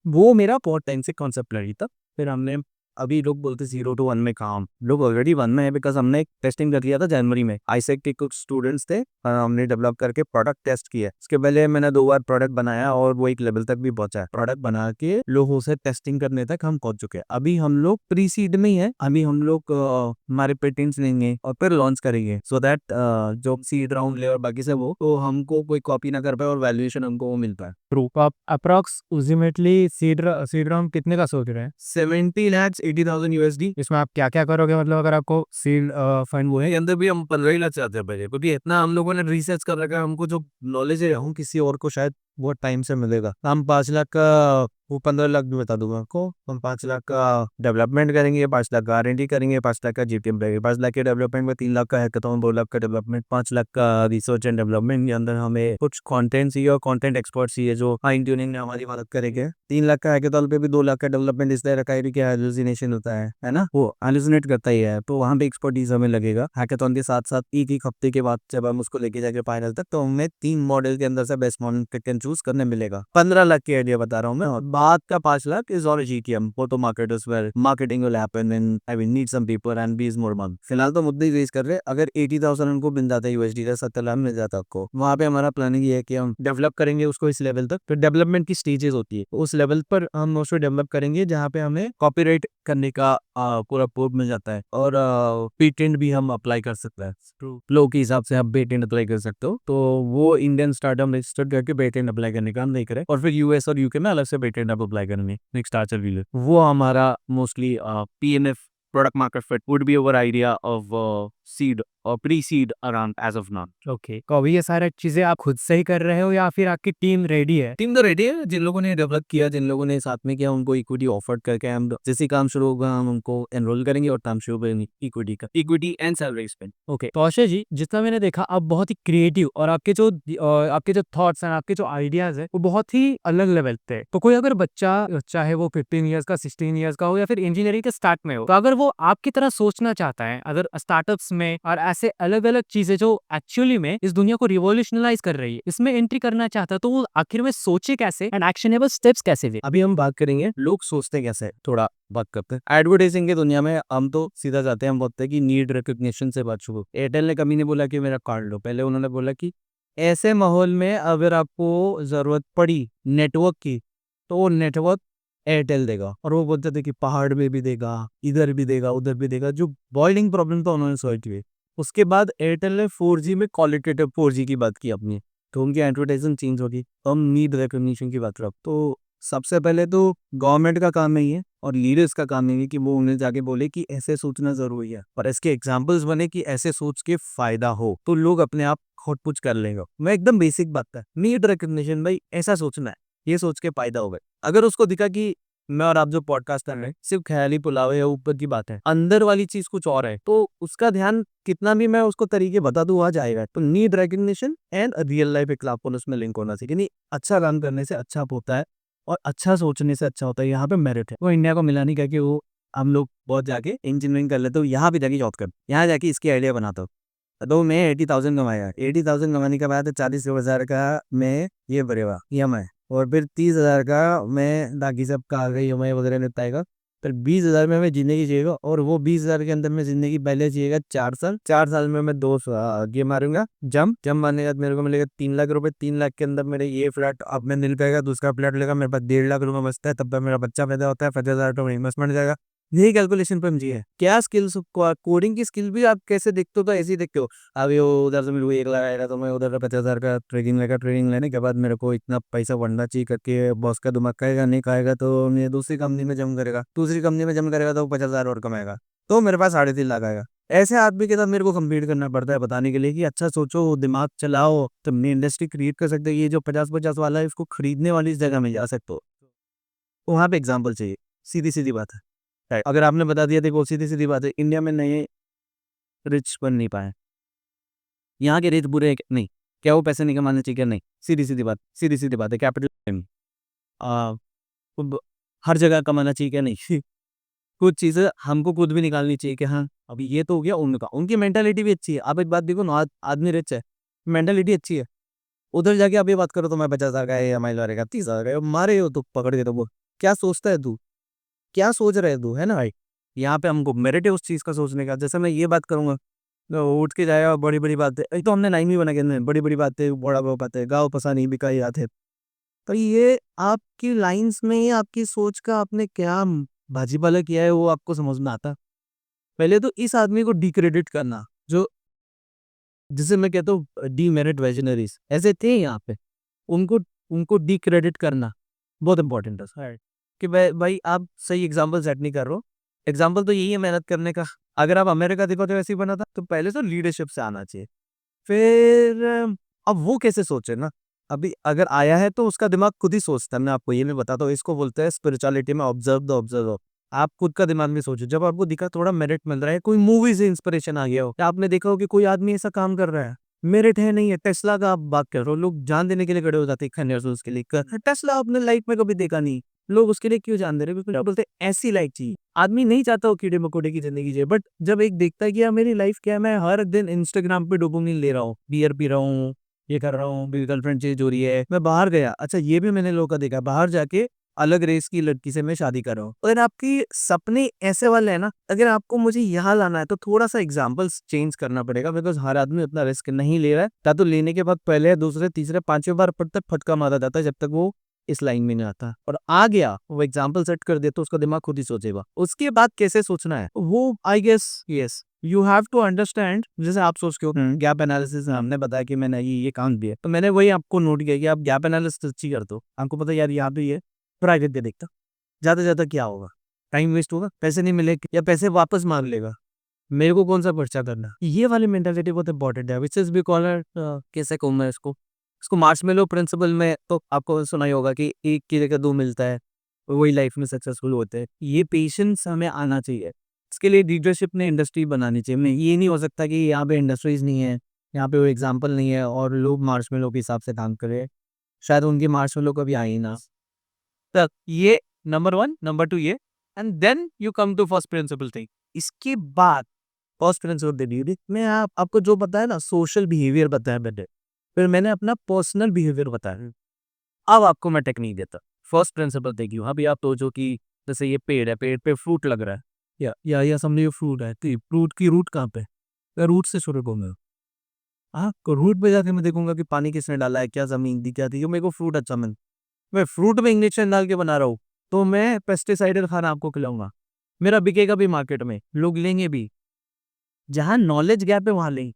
Speaker 1: वो मेरा बहुत टाइम से कॉन्सेप्ट लगी था. फिर हमने अभी लोग बोलते 0 to 1 में काम, लोग ऑलरेडी 1 में है, बिकॉज हमने टेस्टिंग कर लिया था जनवरी में। आईसेक के कुछ स्टूडेंट्स थे, हमने डेवलप करके प्रोडक्ट टेस्ट किया। इसके पहले मैंने 2 बार प्रोडक्ट बनाया और वो एक लेवल तक भी पहुंचा है। प्रोडक्ट बना के लोगों से टेस्टिंग करने तक हम पहुंच चुके हैं। अभी हम लोग प्री सीड में ही है। अभी हम लोग हमारे पेटेंट्स लेंगे और फिर लॉन्च करेंगे, सो दैट जो सीड राउंड ले और बाकी सब हो तो हमको कोई कॉपी ना कर पाए और वैल्यूएशन हमको वो मिल पाए।
Speaker 2: ट्रू। तो आप अप्रोक्सीमेटली सीड राउंड कितने का सोच रहे हैं?
Speaker 1: 70 lakhs 80,000 USD।
Speaker 2: इसमें आप क्या क्या करोगे, मतलब अगर आपको सीड फंड वो है?
Speaker 1: के अंदर भी हम 15 ही लाख चाहते हैं पहले, क्योंकि इतना हम लोगों ने रिसर्च कर रखा है। हमको जो नॉलेज है हम किसी और को शायद बहुत टाइम से मिलेगा। हम 5 लाख का, वो 15 लाख भी बता दूंगा आपको। हम 5 लाख का डेवलपमेंट करेंगे, 5 लाख का R&D करेंगे, 5 लाख का GTM करेंगे। 5 लाख के डेवलपमेंट में 3 लाख का हैकाथॉन, 2 लाख का डेवलपमेंट, 5 लाख का रिसर्च एंड डेवलपमेंट के अंदर हमें कुछ कंटेंट चाहिए और कंटेंट एक्सपर्ट चाहिए जो फाइन ट्यूनिंग में हमारी मदद करेंगे। 3 लाख का हैकाथॉन पे भी 2 लाख का डेवलपमेंट इसलिए रखा है कि हेलुसिनेशन होता है ना, वो हेलुसिनेट करता ही है, तो वहाँ पे एक्सपर्टीज हमें लगेगा। हैकाथॉन के साथ साथ एक हफ्ते के बाद जब हम उसको लेके जाके फाइनल तक, तो हमें 3 मॉडल के अंदर से best model pick and choose करने मिलेगा। 15 लाख की आइडिया बता रहा हूँ मैं, और बाद का 5 लाख इज ऑल GTM, वो तो marketers where marketing will happen and I will need some people and B is more money. फिलहाल तो मुद्दे ही रेज कर रहे। अगर 80,000 उनको मिल जाता है USD का, 70 लाख मिल जाता है आपको, वहाँ पे हमारा प्लानिंग ये है कि हम डेवलप करेंगे उसको इस लेवल तक। फिर डेवलपमेंट की स्टेजेस होती है, उस लेवल पर हम उसको डेवलप करेंगे जहाँ पे हमें कॉपीराइट करने का पूरा प्रूफ मिल जाता है, और पेटेंट भी हम अप्लाई कर सकते हैं। लो के हिसाब से आप पेटेंट अप्लाई कर सकते हो, तो वो इंडियन स्टार्टअप रजिस्टर्ड करके पेटेंट अप्लाई करने का हम नहीं करें, और फिर US और UK में अलग से पेटेंट आप अप्लाई करेंगे। नेक्स्ट आर्चर व्हीलर, वो हमारा mostly PMF product market fit would be our idea of seed और pre seed around as of now.
Speaker 2: Okay, तो अभी ये सारी चीजें आप खुद से ही कर रहे हो या फिर आपकी टीम रेडी है?
Speaker 1: टीम तो रेडी है। जिन लोगों ने डेवलप किया, जिन लोगों ने साथ में किया, उनको इक्विटी ऑफर करके हम जैसे ही काम शुरू होगा हम उनको एनरोल करेंगे और काम शुरू करेंगे इक्विटी का, equity and salary spend.
Speaker 2: Okay, तो अक्षय जी, जितना मैंने देखा आप बहुत ही क्रिएटिव और आपके जो थॉट्स हैं, आपके जो आइडियाज है वो बहुत ही अलग लेवल पे है। तो कोई अगर बच्चा, चाहे वो 15 ईयर्स का, 16 ईयर्स का हो या फिर इंजीनियरिंग के स्टार्ट में हो, तो अगर वो आपकी तरह सोचना चाहता है, अगर स्टार्टअप्स में और ऐसे अलग अलग चीजें जो एक्चुअली में इस दुनिया को रिवॉल्यूशनलाइज कर रही है, इसमें एंट्री करना चाहता है, तो वो आखिर में सोचे कैसे एंड एक्शनेबल स्टेप्स कैसे ले?
Speaker 1: अभी हम बात करेंगे लोग सोचते कैसे हैं, थोड़ा बात करते हैं। एडवर्टाइजिंग की दुनिया में हम तो सीधा जाते हैं, हम बोलते हैं कि नीड रिकग्निशन से बात शुरू। एयरटेल ने कभी नहीं बोला कि मेरा कार्ड लो, पहले उन्होंने बोला कि ऐसे माहौल में अगर आपको जरूरत पड़ी नेटवर्क की, तो वो नेटवर्क एयरटेल देगा। और वो बोलते थे कि पहाड़ में भी देगा, इधर भी देगा, उधर भी देगा। जो बॉइलिंग प्रॉब्लम था उन्होंने सॉल्व की। उसके बाद एयरटेल ने 4G में क्वालिटेटिव 4G की बात की अपनी, तो उनकी एडवर्टाइजिंग चेंज होगी। तो हम नीड रिकग्निशन की बात कर, तो सबसे पहले तो गवर्नमेंट का काम नहीं है और लीडर्स का काम नहीं है कि वो उन्हें जाके बोले कि ऐसे सोचना जरूरी है, पर इसके एग्जाम्पल्स बने कि ऐसे सोच के फायदा हो, तो लोग अपने आप खुद कुछ कर लेंगे। मैं एकदम बेसिक बात है, नीड रिकग्निशन, भाई ऐसा सोचना है, ये सोच के फायदा होगा। अगर उसको दिखा कि मैं और आप जो पॉडकास्ट कर रहे हैं सिर्फ ख्याली पुलाव है या ऊपर की बात है, अंदर वाली चीज कुछ और है, तो उसका ध्यान कितना भी मैं उसको तरीके बता दूं आ जाएगा। तो need recognition and real life example उसमें लिंक होना चाहिए। नहीं, अच्छा काम करने से अच्छा होता है और अच्छा सोचने से अच्छा होता है, यहाँ पे मेरिट है। वो इंडिया को मिला नहीं क्या कि वो हम लोग बहुत जाके इंजीनियरिंग कर लेते हो, यहाँ भी जाके जॉब कर, यहाँ जाके इसकी आइडिया बनाता हूँ। तो मैं 80,000 कमाया, 80,000 कमाने के बाद 40,000 का मैं ये भरेगा EMI, और फिर 30,000 का मैं बाकी सब का EMI वगैरह निपटाएगा। फिर 20,000 में मैं जिंदगी जिएगा, और वो 20,000 के अंदर में जिंदगी पहले जिएगा 4 साल। 4 साल में मैं 2 ये मारूंगा जम मारने के बाद मेरे को मिलेगा 3 लाख रुपए। 3 लाख के अंदर मेरे ये फ्लैट अब मैं मिल पाएगा, दूसरा फ्लैट लेगा, मेरे पास 1.5 लाख रुपए बचता है, तब तक मेरा बच्चा पैदा होता है, 50,000 रुपये इन्वेस्टमेंट जाएगा। यही कैलकुलेशन पर जी है। क्या स्किल्स, कोडिंग की स्किल भी आप कैसे देखते हो, तो ऐसे ही देखते हो। अभी वो उधर से मेरे को 1 लाख आएगा, तो मैं उधर 50,000 का ट्रेनिंग लेगा, ट्रेनिंग लेने के बाद मेरे को इतना पैसा बढ़ना चाहिए करके बॉस का दिमाग खाएगा, नहीं खाएगा तो मैं दूसरी कंपनी में जम करेगा, दूसरी कंपनी में जम करेगा तो 50,000 और कमाएगा, तो मेरे पास 3.5 लाख आएगा। ऐसे आदमी के साथ मेरे को कम्पीट करना पड़ता है बताने के लिए कि अच्छा सोचो, दिमाग चलाओ, तुमने इंडस्ट्री क्रिएट कर सकते हो। ये जो 50-50 वाला है, इसको खरीदने वाली इस जगह में जा सकते हो। वहाँ पे एग्जाम्पल चाहिए, सीधी सीधी बात है। Right. अगर आपने बता दिया, देखो सीधी सीधी बात है, इंडिया में नए रिच बन नहीं पाए, यहाँ के रिच बुरे हैं नहीं, क्या वो पैसे नहीं कमाने चाहिए क्या? नहीं, सीधी सीधी बात, सीधी सीधी बात है। कैपिटल हर जगह कमाना चाहिए क्या? नहीं। कुछ चीज़ें हमको खुद भी निकालनी चाहिए कि हाँ अभी ये तो हो गया उनका, उनकी मेंटालिटी भी अच्छी है। आप एक बात देखो ना, आदमी रिच है, मेंटालिटी अच्छी है, उधर जाके आप ये बात करो तो मैं 50,000 का EMI लगा, 30,000 का मारे हो तो पकड़ के, तो वो क्या सोचता है तू, क्या सोच रहे तू, है ना भाई? यहाँ पे हमको मेरिट है उस चीज़ का सोचने का। जैसे मैं ये बात करूँगा, तो उठ के जाएगा बड़ी-बड़ी बातें, एक तो हमने लाइन भी बना के अंदर, बड़ी-बड़ी बातें, बड़ा-बड़ा बातें, गाँव पसा नहीं बिका याद है। तो ये आपकी लाइन्स में ही आपकी सोच का आपने क्या बाजी-पाला किया है वो आपको समझ में आता है। पहले तो इस आदमी को डिक्रेडिट करना, जो जिसे मैं कहता हूँ डीमेरिट विज़नरीज़ ऐसे थे यहाँ पे, उनको उनको डिक्रेडिट करना बहुत इम्पोर्टेंट है। राइट। कि भाई आप सही एग्ज़ाम्पल सेट नहीं कर रहे हो। एग्ज़ाम्पल तो यही है मेहनत करने का। अगर आप अमेरिका देखो तो वैसे ही बना था, तो पहले तो लीडरशिप से आना चाहिए। फिर अब वो कैसे सोचे ना, अभी अगर आया है तो उसका दिमाग खुद ही सोचता है। मैं आपको ये भी बताता हूँ, इसको बोलते हैं स्पिरिचुअलिटी में ऑब्जर्व द ऑब्जर्वर। आप खुद का दिमाग में सोचो, जब आपको दिखा थोड़ा मेरिट मिल रहा है, कोई मूवी से इंस्पिरेशन आ गया हो, या आपने देखा हो कि कोई आदमी ऐसा काम कर रहा है, मेरिट है नहीं है, टेस्ला का आप बात कर रहे हो, लोग जान देने के लिए खड़े हो जाते हैं खन्ने से उसके लिए। टेस्ला आपने लाइफ में कभी देखा नहीं, लोग उसके लिए क्यों जान दे रहे हैं? बिल्कुल बोलते हैं ऐसी लाइफ चाहिए। आदमी नहीं चाहता वो कीड़े मकोड़े की जिंदगी जिए, बट जब एक देखता है कि यार मेरी लाइफ क्या है, मैं हर दिन इंस्टाग्राम पे डोपामिन ले रहा हूँ, बियर पी रहा हूँ, ये कर रहा हूँ, मेरी गर्लफ्रेंड चेंज हो रही है, मैं बाहर गया, अच्छा ये भी मैंने लोगों का देखा, बाहर जाके अलग रेस की लड़की से मैं शादी कर रहा हूँ। अगर आपकी सपने ऐसे वाले हैं ना, अगर आपको मुझे यहाँ लाना है तो थोड़ा सा एग्जाम्पल्स चेंज करना पड़ेगा, बिकॉज हर आदमी उतना रिस्क नहीं ले रहा है। या तो लेने के बाद पहले दूसरे तीसरे पांचवें बार पर तक फटका मारा जाता है, जब तक वो इस लाइन में नहीं आता। और आ गया वो एग्जाम्पल सेट कर दे तो उसका दिमाग खुद ही सोचेगा। उसके बाद कैसे सोचना है वो I guess yes you have to understand. जैसे आप सोचते हो गैप एनालिसिस, हमने बताया कि मैंने ये काम दिया, तो मैंने वही आपको नोट किया कि आप गैप एनालिसिस अच्छी करते हो, आपको पता है यार यहाँ पे ये प्राइवेट दे देखता, ज्यादा ज्यादा क्या होगा, टाइम वेस्ट होगा, पैसे नहीं मिले या पैसे वापस मांग लेगा, मेरे को कौन सा पर्चा करना। ये वाली मेंटालिटी बहुत इंपॉर्टेंट है, विच इज वी कॉल कैसे कहूँ मैं इसको मार्शमेलो प्रिंसिपल में तो आपको सुना ही होगा कि एक की जगह दो मिलता है, वही लाइफ में सक्सेसफुल होते हैं। ये पेशेंस हमें आना चाहिए, इसके लिए लीडरशिप ने इंडस्ट्री बनानी चाहिए। मैं ये नहीं हो सकता कि यहाँ पे इंडस्ट्रीज नहीं है, यहाँ पे वो एग्जाम्पल नहीं है और लोग मार्शमेलो के हिसाब से काम करें, शायद उनकी मार्शमेलो कभी आई ना। तक ये नंबर वन, नंबर टू ये, and then you come to first principle thing. इसके बाद फर्स्ट प्रिंसिपल दे दी मैं आपको जो बताया ना, सोशल बिहेवियर बताया मैंने, फिर मैंने अपना पर्सनल बिहेवियर बताया। अब आपको मैं टेक्निक देता। फर्स्ट प्रिंसिपल देखिए, अभी आप सोचो कि जैसे ये पेड़ है, पेड़ पे फ्रूट लग रहा है, या समझो ये फ्रूट है, तो फ्रूट की रूट कहाँ पे, मैं रूट से शुरू करूंगा। हाँ, तो रूट पे जाके मैं देखूंगा कि पानी किसने डाला है, क्या जमीन दी, क्या थी, मेरे को फ्रूट अच्छा मिल, मैं फ्रूट में इंजेक्शन डाल के बना रहा हूँ, तो मैं पेस्टिसाइडल खाना आपको खिलाऊंगा, मेरा बिकेगा भी मार्केट में, लोग लेंगे भी। जहाँ नॉलेज गैप है वहां लें।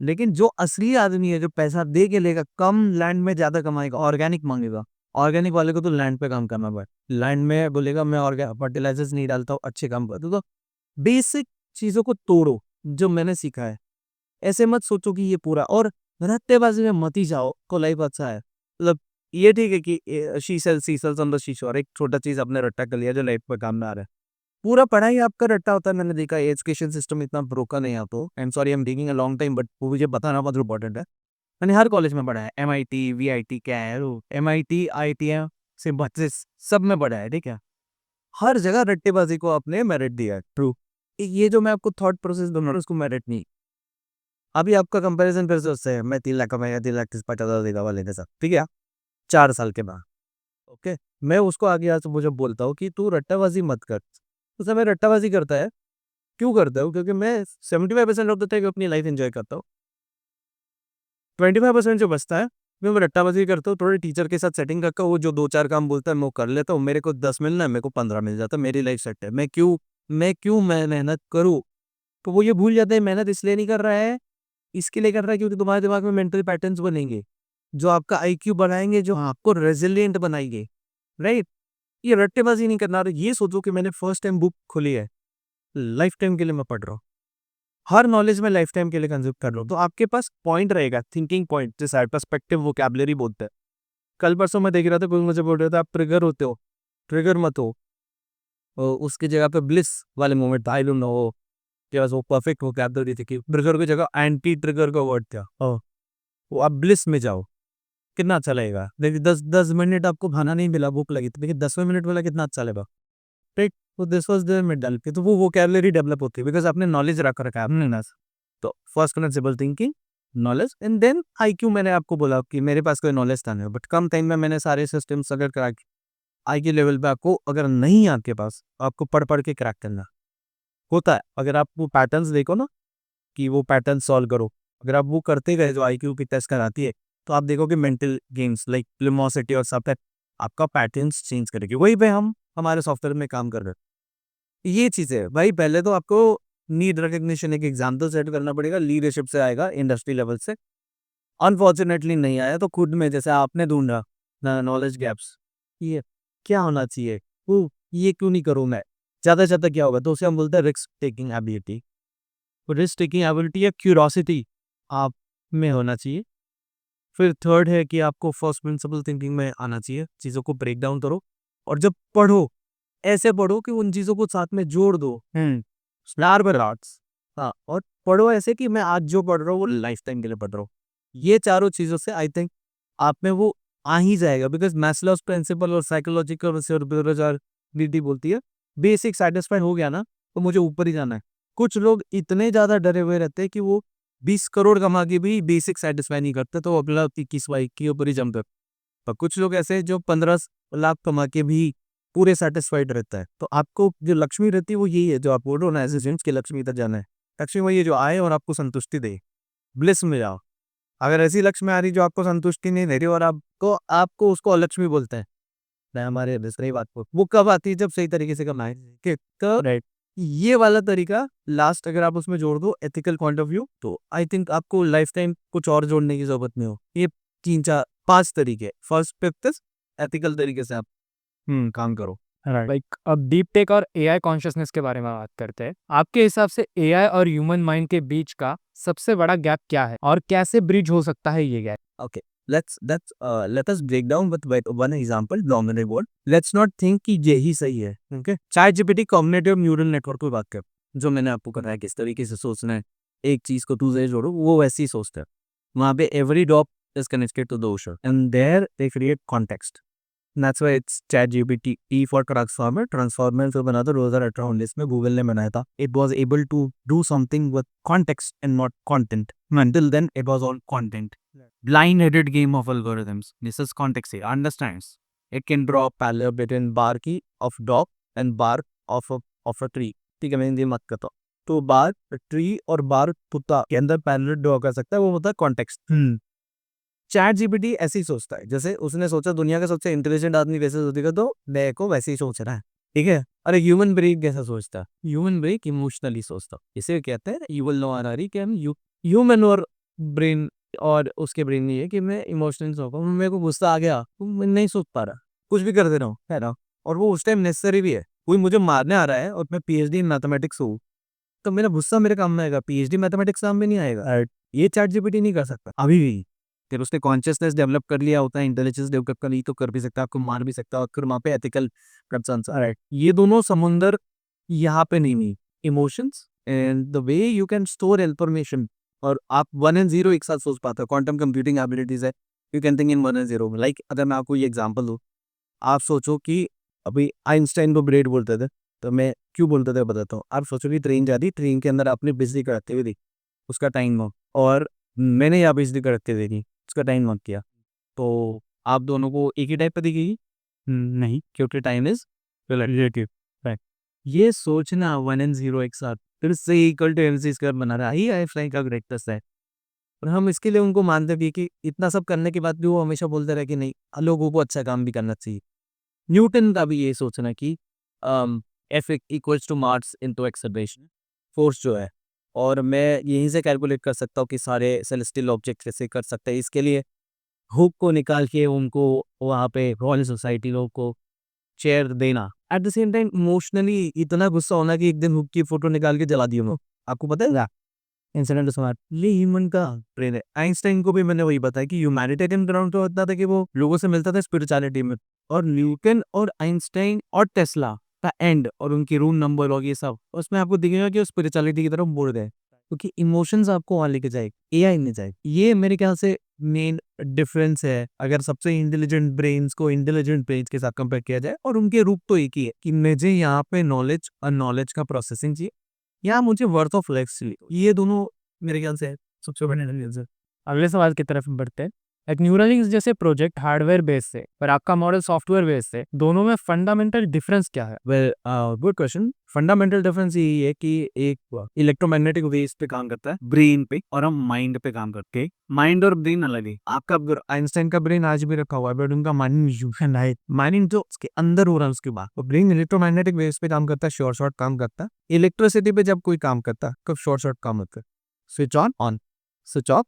Speaker 1: लेकिन जो असली आदमी है, जो पैसा दे के लेगा, कम लैंड में ज्यादा कमाएगा, ऑर्गेनिक मांगेगा। ऑर्गेनिक वाले को तो लैंड पे काम करना पड़े, लैंड में बोलेगा मैं ऑर्गेनिक फर्टिलाइजर्स नहीं डालता हूँ, अच्छे काम करता हूँ। तो बेसिक चीजों को तोड़ो, जो मैंने सीखा है। ऐसे मत सोचो कि ये पूरा, और रत्तेबाजी में मत ही जाओ, को लाइफ अच्छा है, मतलब ये ठीक है कि शीशल शीशल समझ शीशो, और एक छोटा चीज अपने रट्टा कर लिया जो लाइफ में काम में आ रहा है। पूरा पढ़ाई आपका रट्टा होता है, मैंने देखा एजुकेशन सिस्टम इतना ब्रोकन है यहाँ तो, I am sorry, I am taking a long time, but वो मुझे बताना बहुत इंपॉर्टेंट है। मैंने हर कॉलेज में पढ़ा है, MIT VIT क्या है वो, MIT IIT सिम्बासिस सब में पढ़ा है, ठीक है। हर जगह रट्टेबाजी को आपने मेरिट दिया है, ट्रू। ये जो मैं आपको थॉट प्रोसेस दूंगा उसको मेरिट नहीं। अभी आपका कंपैरिजन फिर से उससे है, मैं 3 लाख कमाएगा, 3,50,000 देगा वाले के साथ, ठीक है, 4 साल के बाद। ओके, मैं उसको आगे आज मुझे बोलता हूँ कि तू रट्टाबाजी मत कर। तो समय रट्टाबाजी करता है, क्यों करता हूँ, क्योंकि मैं 75% ऑफ द टाइम अपनी लाइफ एंजॉय करता हूँ, 25% जो बचता है मैं रट्टाबाजी करता हूँ, थोड़े टीचर के साथ सेटिंग रखा, वो जो 2-4 काम बोलता है मैं वो कर लेता हूँ, मेरे को 10 मिलना है, मेरे को 15 मिल जाता है, मेरी लाइफ सेट है। मैं मेहनत करूँ। तो वो ये भूल जाते हैं मेहनत इसलिए नहीं कर रहा है, इसके लिए कर रहा है क्योंकि तुम्हारे दिमाग में मेंटल पैटर्न्स बनेंगे, जो आपका IQ बढ़ाएंगे, जो आपको रेजिलिएंट बनाएंगे, राइट। ये रट्टेबाजी नहीं करना। ये सोचो कि मैंने फर्स्ट टाइम बुक खोली है, लाइफ टाइम के लिए मैं पढ़ रहा हूँ, हर नॉलेज में लाइफ टाइम के लिए कंज्यूम कर रहा हूँ, तो आपके पास पॉइंट रहेगा, थिंकिंग पॉइंट, जैसे पर्सपेक्टिव वोकैबुलरी बोलते हैं। कल परसों मैं देख रहा था, कोई मुझे बोल रहा था आप ट्रिगर होते हो, ट्रिगर मत हो। उसकी जगह पे ब्लिस वाले मोमेंट था, आई डोंट नो वो परफेक्ट वोकैबुलरी थी कि ट्रिगर की जगह एंटी ट्रिगर का वर्ड था। वो आप ब्लिस में जाओ, कितना अच्छा लगेगा। देखिए 10 10 मिनट आपको खाना नहीं मिला, भूख लगी, तो देखिए 10वें मिनट वाला कितना अच्छा लगेगा, राइट। तो दिस वाज देयर में डाल के, तो वो वोकैबुलरी डेवलप होती है, बिकॉज आपने नॉलेज रख रखा है आपने ना। तो first principle thinking, knowledge, and then IQ। मैंने आपको बोला कि मेरे पास कोई नॉलेज था नहीं, बट कम टाइम में मैंने सारे सिस्टम्स अगर करा आई के लेवल पे आपको अगर नहीं है आपके पास, आपको पढ़ पढ़ के क्रैक करना होता है। अगर आप वो पैटर्न्स देखो ना कि वो पैटर्न सॉल्व करो, अगर आप वो करते गए जो आईक्यू की टेस्ट कराती है, तो आप देखोगे मेंटल गेम्स लाइक लिमोसिटी और सब आपका पैटर्न्स चेंज करेगी। वही पे हम हमारे सॉफ्टवेयर में काम कर रहे हैं। ये चीज़ है भाई, पहले तो आपको नीड रिकग्निशन एक एग्जाम्पल सेट करना पड़ेगा, लीडरशिप से आएगा, इंडस्ट्री लेवल से। अनफॉर्चुनेटली नहीं आया तो खुद में, जैसे आपने ढूंढा ना नॉलेज गैप्स, ये क्या होना चाहिए, वो ये क्यों नहीं करूँ मैं, ज़्यादा से ज़्यादा क्या होगा, तो उसे हम बोलते हैं risk taking ability. Risk taking ability या क्यूरोसिटी आप में होना चाहिए। फिर थर्ड है कि आपको फर्स्ट प्रिंसिपल थिंकिंग में आना चाहिए, चीज़ों को ब्रेक डाउन करो, और जब पढ़ो ऐसे पढ़ो कि उन चीज़ों को साथ में जोड़ दो। स्टार पर आर्ट्स, हाँ, और पढ़ो ऐसे कि मैं आज जो पढ़ रहा हूँ वो लाइफ टाइम के लिए पढ़ रहा हूँ। ये चारों चीज़ों से आई थिंक आप में वो आ ही जाएगा, बिकॉज मैस्लोस प्रिंसिपल और साइकोलॉजिकल नीति बोलती है बेसिक सेटिस्फाइड हो गया ना तो मुझे ऊपर ही जाना है। कुछ लोग इतने ज़्यादा डरे हुए रहते हैं कि वो 20 करोड़ कमा के भी बेसिक सेटिस्फाई नहीं करते, तो अपना 21 के ऊपर ही जम करते। और कुछ लोग ऐसे हैं जो 15 लाख कमा के भी पूरे सेटिस्फाइड रहता है। तो आपको जो लक्ष्मी रहती है वो यही है, जो आप बोल रहे हो ना एज की लक्ष्मी तक जाना है। लक्ष्मी वही है जो आए और आपको संतुष्टि दे, ब्लिस में जाओ। अगर ऐसी लक्ष्मी आ रही जो आपको संतुष्टि नहीं दे रही और आपको उसको अलक्ष्मी बोलते हैं, मैं हमारे दूसरी बात को, वो कब आती है जब सही तरीके से कमाए कि राइट। ये वाला तरीका लास्ट अगर आप उसमें जोड़ दो एथिकल पॉइंट ऑफ व्यू, तो आई थिंक आपको लाइफ टाइम कुछ और जोड़ने की जरूरत नहीं हो। ये 3 4 5 तरीके, फर्स्ट प्रैक्टिस एथिकल तरीके से आप काम करो।
Speaker 2: लाइक अब डीप टेक और एआई कॉन्शियसनेस के बारे में बात करते हैं। आपके हिसाब से एआई और ह्यूमन माइंड के बीच का सबसे बड़ा गैप क्या है और कैसे ब्रिज हो सकता है ये gap?
Speaker 1: Okay, let us break down with one example, dominant word. Let's not think कि यही सही है। Okay, ChatGPT cognitive neural network की बात कर, जो मैंने आपको बताया किस तरीके से सोचना है, एक चीज को दूसरे जोड़ो, वो वैसे ही सोचता है। वहाँ पे every dot is connected to the ocean and there they create context. That's why it's ChatGPT E for transformer. Transformer जो बना था 2018-19 में गूगल ने बनाया था। It was able to do something with context and not content. Until then, it was all content. Blind-headed game of algorithms. This is context here. Understands. It can draw a parallel between barky of dog and bark of a tree. ठीक है, मैं हिंदी मत करता हूँ। तो bark tree और bark कुत्ता के अंदर पैरेलल ड्रॉ कर सकता है, वो होता है कॉन्टेक्स्ट। चैट जीपीटी ऐसे ही सोचता है, जैसे उसने सोचा दुनिया का सबसे इंटेलिजेंट आदमी वैसे सोचेगा, तो मैं को वैसे ही सोच रहा है। ठीक है, अरे ह्यूमन ब्रेन कैसा सोचता है, ह्यूमन ब्रेन इमोशनली सोचता, इसे कहते हैं you will know R R कि हम ह्यूमन और ब्रेन, और उसके ब्रेन ये है कि मैं इमोशनली सोच रहा हूँ, मेरे को गुस्सा आ गया तो मैं नहीं सोच पा रहा, कुछ भी कर दे रहा हूँ, है ना। और वो उस टाइम नेसेसरी भी है। कोई मुझे मारने आ रहा है और मैं पीएचडी इन मैथमेटिक्स हूँ, तो मेरा गुस्सा मेरे काम में आएगा, पीएचडी मैथमेटिक्स काम में नहीं आएगा। ये चैट जीपीटी नहीं कर सकता अभी भी। फिर उसने कॉन्शियसनेस डेवलप कर लिया होता है, इंटेलिजेंस डेवलप कर ली तो कर भी सकता है, आपको मार भी सकता है, और फिर वहाँ पे एथिकल कंसर्न्स आ रहा है। ये दोनों समुंदर यहाँ पे नहीं हुई, emotions and the way you can store information, और आप 1 एंड 0 एक साथ सोच पाते हो। क्वांटम कंप्यूटिंग एबिलिटीज है, you can think in 1 and 0। Like अगर मैं आपको ये एग्जांपल दूँ, आप सोचो कि अभी आइंस्टाइन को ब्रेड बोलते थे, तो मैं क्यों बोलते थे बताता हूँ। आप सोचो कि ट्रेन जाती, ट्रेन के अंदर आपने बिजली कड़कते हुए देखी, उसका टाइम हो, और मैंने यहाँ बिजली कड़कते देखी, उसका टाइम नोट किया, तो आप दोनों को एक ही टाइप पर दिखेगी? नहीं, क्योंकि टाइम इज रिलेटिव। राइट, ये सोचना 1 एंड 0 एक साथ फिर से इक्वल टू एमसी स्क्वायर बना रहा है, ही आइंस्टाइन का ग्रेटेस्ट है। और हम इसके लिए उनको मानते भी कि इतना सब करने के बाद भी वो हमेशा बोलते रहे कि नहीं, लोगों को अच्छा काम भी करना चाहिए। न्यूटन का भी ये सोचना कि F equals to mass into acceleration force जो है, और मैं यहीं से कैलकुलेट कर सकता हूँ कि सारे सेलेस्टियल ऑब्जेक्ट कैसे कर सकते हैं। इसके लिए हुक को निकाल के उनको वहाँ पे रॉयल सोसाइटी लोग को चेयर देना, at the same time emotionally इतना गुस्सा होना कि एक दिन हुक की फोटो निकाल के जला दी उन्होंने। आपको पता है इंसिडेंट स्मार्ट, ये ह्यूमन का ब्रेन है। आइंस्टाइन को भी मैंने वही बताया कि ह्यूमैनिटेरियन ग्राउंड तो होता था कि वो लोगों से मिलता था स्पिरिचुअलिटी में, और न्यूटन और आइंस्टाइन और टेस्ला का एंड और उनकी रूम नंबर और ये सब, उसमें आपको दिखेगा कि वो स्पिरिचुअलिटी की तरफ मुड़ गए, क्योंकि इमोशंस आपको वहां लेके जाएगी, एआई नहीं जाएगी। ये मेरे ख्याल से मेन डिफरेंस है, अगर सबसे इंटेलिजेंट ब्रेन्स को इंटेलिजेंट ब्रेन्स के साथ कंपेयर किया जाए। और उनके रूप तो एक ही है कि मुझे यहाँ पे नॉलेज और नॉलेज का प्रोसेसिंग चाहिए, या मुझे वर्थ ऑफ लाइफ चाहिए। ये दोनों मेरे ख्याल से सबसे बड़े डिफरेंस है।
Speaker 2: अगले सवाल की तरफ बढ़ते हैं। एक न्यूरालिंक्स जैसे प्रोजेक्ट हार्डवेयर बेस से पर आपका मॉडल सॉफ्टवेयर बेस से, दोनों में फंडामेंटल डिफरेंस क्या है?
Speaker 1: Well, good question. Fundamental difference यही है कि एक इलेक्ट्रोमैग्नेटिक वेव्स पे काम करता है, ब्रेन पे, और हम माइंड पे काम करते हैं। माइंड और ब्रेन अलग है। आपका आइंस्टाइन का ब्रेन आज भी रखा हुआ है, बट उनका माइंड माइंड जो उसके अंदर हो रहा है उसके बाद, तो ब्रेन इलेक्ट्रोमैग्नेटिक वेव्स पे काम करता है, शॉर्ट शॉर्ट काम करता है। इलेक्ट्रिसिटी पे जब कोई काम करता है कब शॉर्ट शॉर्ट काम होता है, switch on, switch off.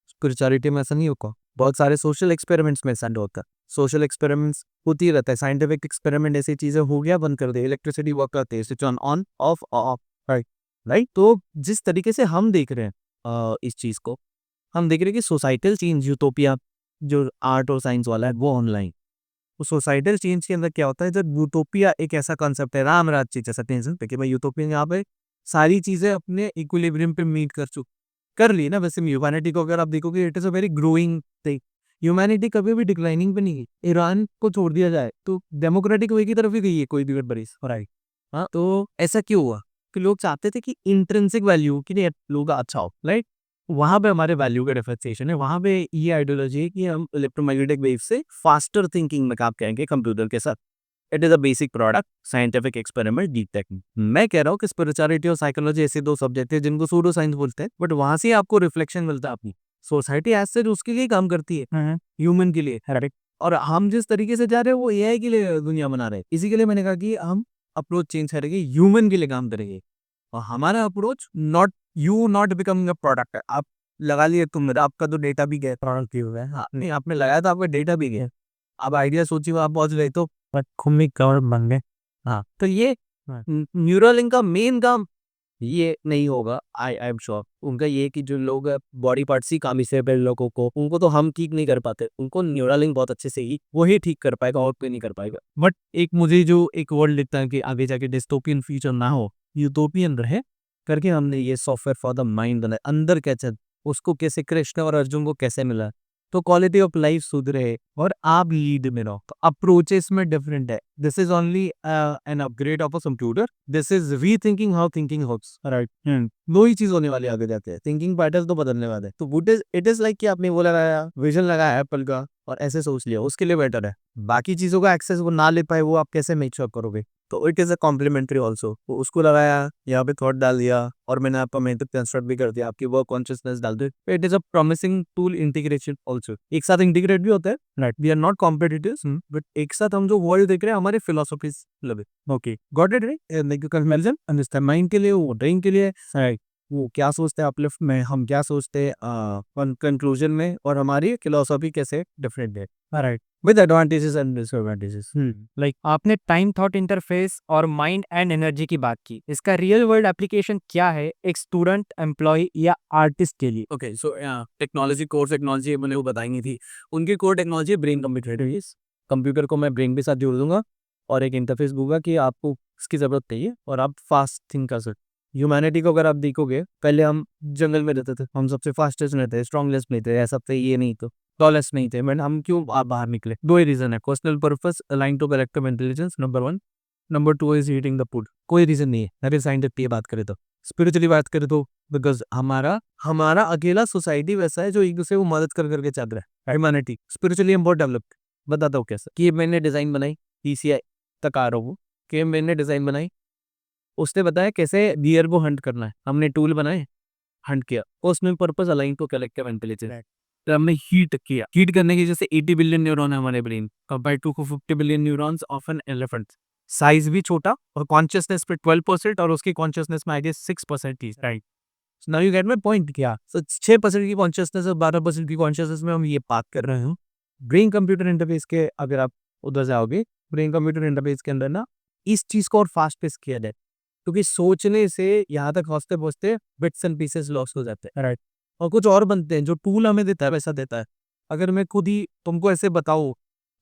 Speaker 1: Spirituality में ऐसा नहीं होगा। बहुत सारे सोशल एक्सपेरिमेंट्स में ऐसा होता है। सोशल एक्सपेरिमेंट्स होती रहता है, साइंटिफिक एक्सपेरिमेंट, ऐसी चीजें हो गया बंद कर दे, इलेक्ट्रिसिटी वर्क करते हैं, switch on of of, right right. तो जिस तरीके से हम देख रहे हैं इस चीज को, हम देख रहे हैं कि सोसाइटल चेंज, यूटोपिया जो आर्ट और साइंस वाला है वो ऑनलाइन। तो सोसाइटल चेंज के अंदर क्या होता है, जब यूटोपिया एक ऐसा कॉन्सेप्ट है, राम राज्य जैसा टेंशन पे कि भाई यूटोपिया यहाँ पे सारी चीजें अपने इक्विलिब्रियम पे मीट कर ली ना। वैसे ह्यूमैनिटी को अगर आप देखोगे, it is a very growing thing. Humanity कभी भी डिक्लाइनिंग पे नहीं गई। ईरान को छोड़ दिया जाए तो डेमोक्रेटिक वे की तरफ ही गई है कोई भी बरीस, राइट। हाँ, तो ऐसा क्यों हुआ कि लोग चाहते थे कि इंट्रिंसिक वैल्यू कि नहीं, लोगों का अच्छा हो, राइट। वहां पे हमारे वैल्यू का डिफरेंशिएशन है। वहां पे ये आइडियोलॉजी है कि हम इलेक्ट्रोमैग्नेटिक वेव से फास्टर थिंकिंग में काम करेंगे कंप्यूटर के साथ। It is a basic product, scientific experiment, deep technique. मैं कह रहा हूँ कि स्पिरिचुअलिटी और साइकोलॉजी ऐसे दो सब्जेक्ट है जिनको सूडो साइंस बोलते हैं, बट वहां से आपको रिफ्लेक्शन मिलता है अपनी सोसाइटी एज सच, उसके लिए काम करती है, ह्यूमन के लिए, राइट। और हम जिस तरीके से जा रहे हैं वो एआई के लिए दुनिया बना रहे हैं। इसी के लिए मैंने कहा कि हम अप्रोच चेंज करेंगे, ह्यूमन के लिए काम करेंगे। और हमारा approach not becoming a product है। आप लगा लिए तुम, आपका तो डेटा भी गया, प्रोडक्ट भी हुआ है, हाँ नहीं आपने लगाया तो आपका डेटा भी गया। अब आइडिया सोचिए आप पहुंच गए तो खुम्मी कवर बन गए। हाँ, तो ये न्यूरालिंक का मेन काम ये नहीं होगा। आई एम श्योर उनका ये कि जो लोग बॉडी पार्ट्स ही काम से लोगों को, उनको तो हम ठीक नहीं कर पाते, उनको न्यूरालिंक बहुत अच्छे से ही वही ठीक कर पाएगा और कोई नहीं कर पाएगा। बट एक मुझे जो एक वर्ल्ड दिखता है कि आगे जाके डिस्टोपियन फ्यूचर ना हो, यूटोपियन रहे करके हमने ये सॉफ्टवेयर फॉर द माइंड बनाया। अंदर कैसे उसको, कैसे कृष्ण और अर्जुन को कैसे मिला, तो क्वालिटी ऑफ लाइफ सुधरे और आप लीड में रहो। तो अप्रोचेस में डिफरेंट है। This is only an upgrade of a computer, this is री thinking how thinking works, right. दो ही चीज होने वाली आगे जाते हैं, थिंकिंग पैटर्न तो बदलने वाले हैं। तो इट इज लाइक कि आपने वो लगाया, विजन लगाया एप्पल का और ऐसे सोच लिया, उसके लिए बेटर है। बाकी चीजों का एक्सेस वो ना ले पाए, वो आप कैसे मेक श्योर करोगे। तो it is a complementary also. वो उसको लगाया, यहाँ पे थॉट डाल दिया, और मैंने आपका मेथड कंस्ट्रक्ट भी कर दिया, आपकी वर्क कॉन्शियसनेस डाल दी। It is a promising tool integration also. एक साथ इंटीग्रेट भी होता है, right. We are not competitive, but एक साथ हम जो वर्ल्ड देख रहे हैं हमारे फिलोसफीज लगे। Okay, got it, right. Comparison understand mind के लिए, वो ड्राइंग के लिए, राइट। वो क्या सोचते हैं अपलिफ्ट में, हम क्या सोचते हैं कंक्लूजन में, और हमारी फिलोसफी कैसे डिफरेंट है, right, with advantages and disadvantages.
Speaker 2: Like आपने टाइम थॉट इंटरफेस और माइंड एंड एनर्जी की बात की, इसका रियल वर्ल्ड एप्लीकेशन क्या है एक स्टूडेंट, एम्प्लॉय या आर्टिस्ट के लिए?
Speaker 1: Okay, so technology, core technology मैंने वो बताई थी। उनकी core technology brain computer interface. Computer को मैं ब्रेन के साथ जोड़ दूंगा और एक इंटरफेस दूंगा कि आपको इसकी जरूरत नहीं है और आप फास्ट थिंक कर सकते। ह्यूमैनिटी को अगर आप देखोगे, पहले हम जंगल में रहते थे, हम सबसे फास्टेस्ट नहीं थे, स्ट्रॉन्गेस्ट नहीं थे, ऐसा थे, ये नहीं तो टॉलेस्ट नहीं थे, बट हम क्यों बाहर निकले? दो ही रीजन है, personal purpose align to collective intelligence, number 1। Number 2 is eating the food. कोई रीजन नहीं है, अगर साइंटिफिक ये बात करें तो। स्पिरिचुअली बात करें तो बिकॉज हमारा हमारा अकेला सोसाइटी वैसा है जो एक दूसरे को मदद कर करके चल रहा है। ह्यूमैनिटी स्पिरिचुअली हम बहुत डेवलप्ड। बताता हूँ कैसे। कि मैंने डिजाइन बनाई, पीसीआई तक आ रहा हूँ, कि मैंने डिजाइन बनाई, उसने बताया कैसे डियर को हंट करना है, हमने टूल बनाए, हंट किया। Personal purpose align to collective intelligence. तो हमने हीट किया, हीट करने की जैसे 80 बिलियन न्यूरॉन है हमारे brain compare to 50 billion neurons of an elephant. Size भी छोटा और कॉन्शियसनेस पे 12% और उसकी कॉन्शियसनेस में आई गेस 6% थी, right. Now you get my point. क्या सो 6% की कॉन्शियसनेस और 12% की कॉन्शियसनेस में हम ये बात कर रहे हैं। ब्रेन कंप्यूटर इंटरफेस के अगर आप उधर जाओगे, ब्रेन कंप्यूटर इंटरफेस के अंदर ना इस चीज को और फास्ट पेस किया जाए, क्योंकि सोचने से यहाँ तक पहुंचते पहुंचते बिट्स एंड पीसेस लॉस हो जाते हैं, राइट। और कुछ और बनते हैं जो टूल हमें देता है वैसा देता है। अगर मैं खुद ही तुमको ऐसे बताऊं,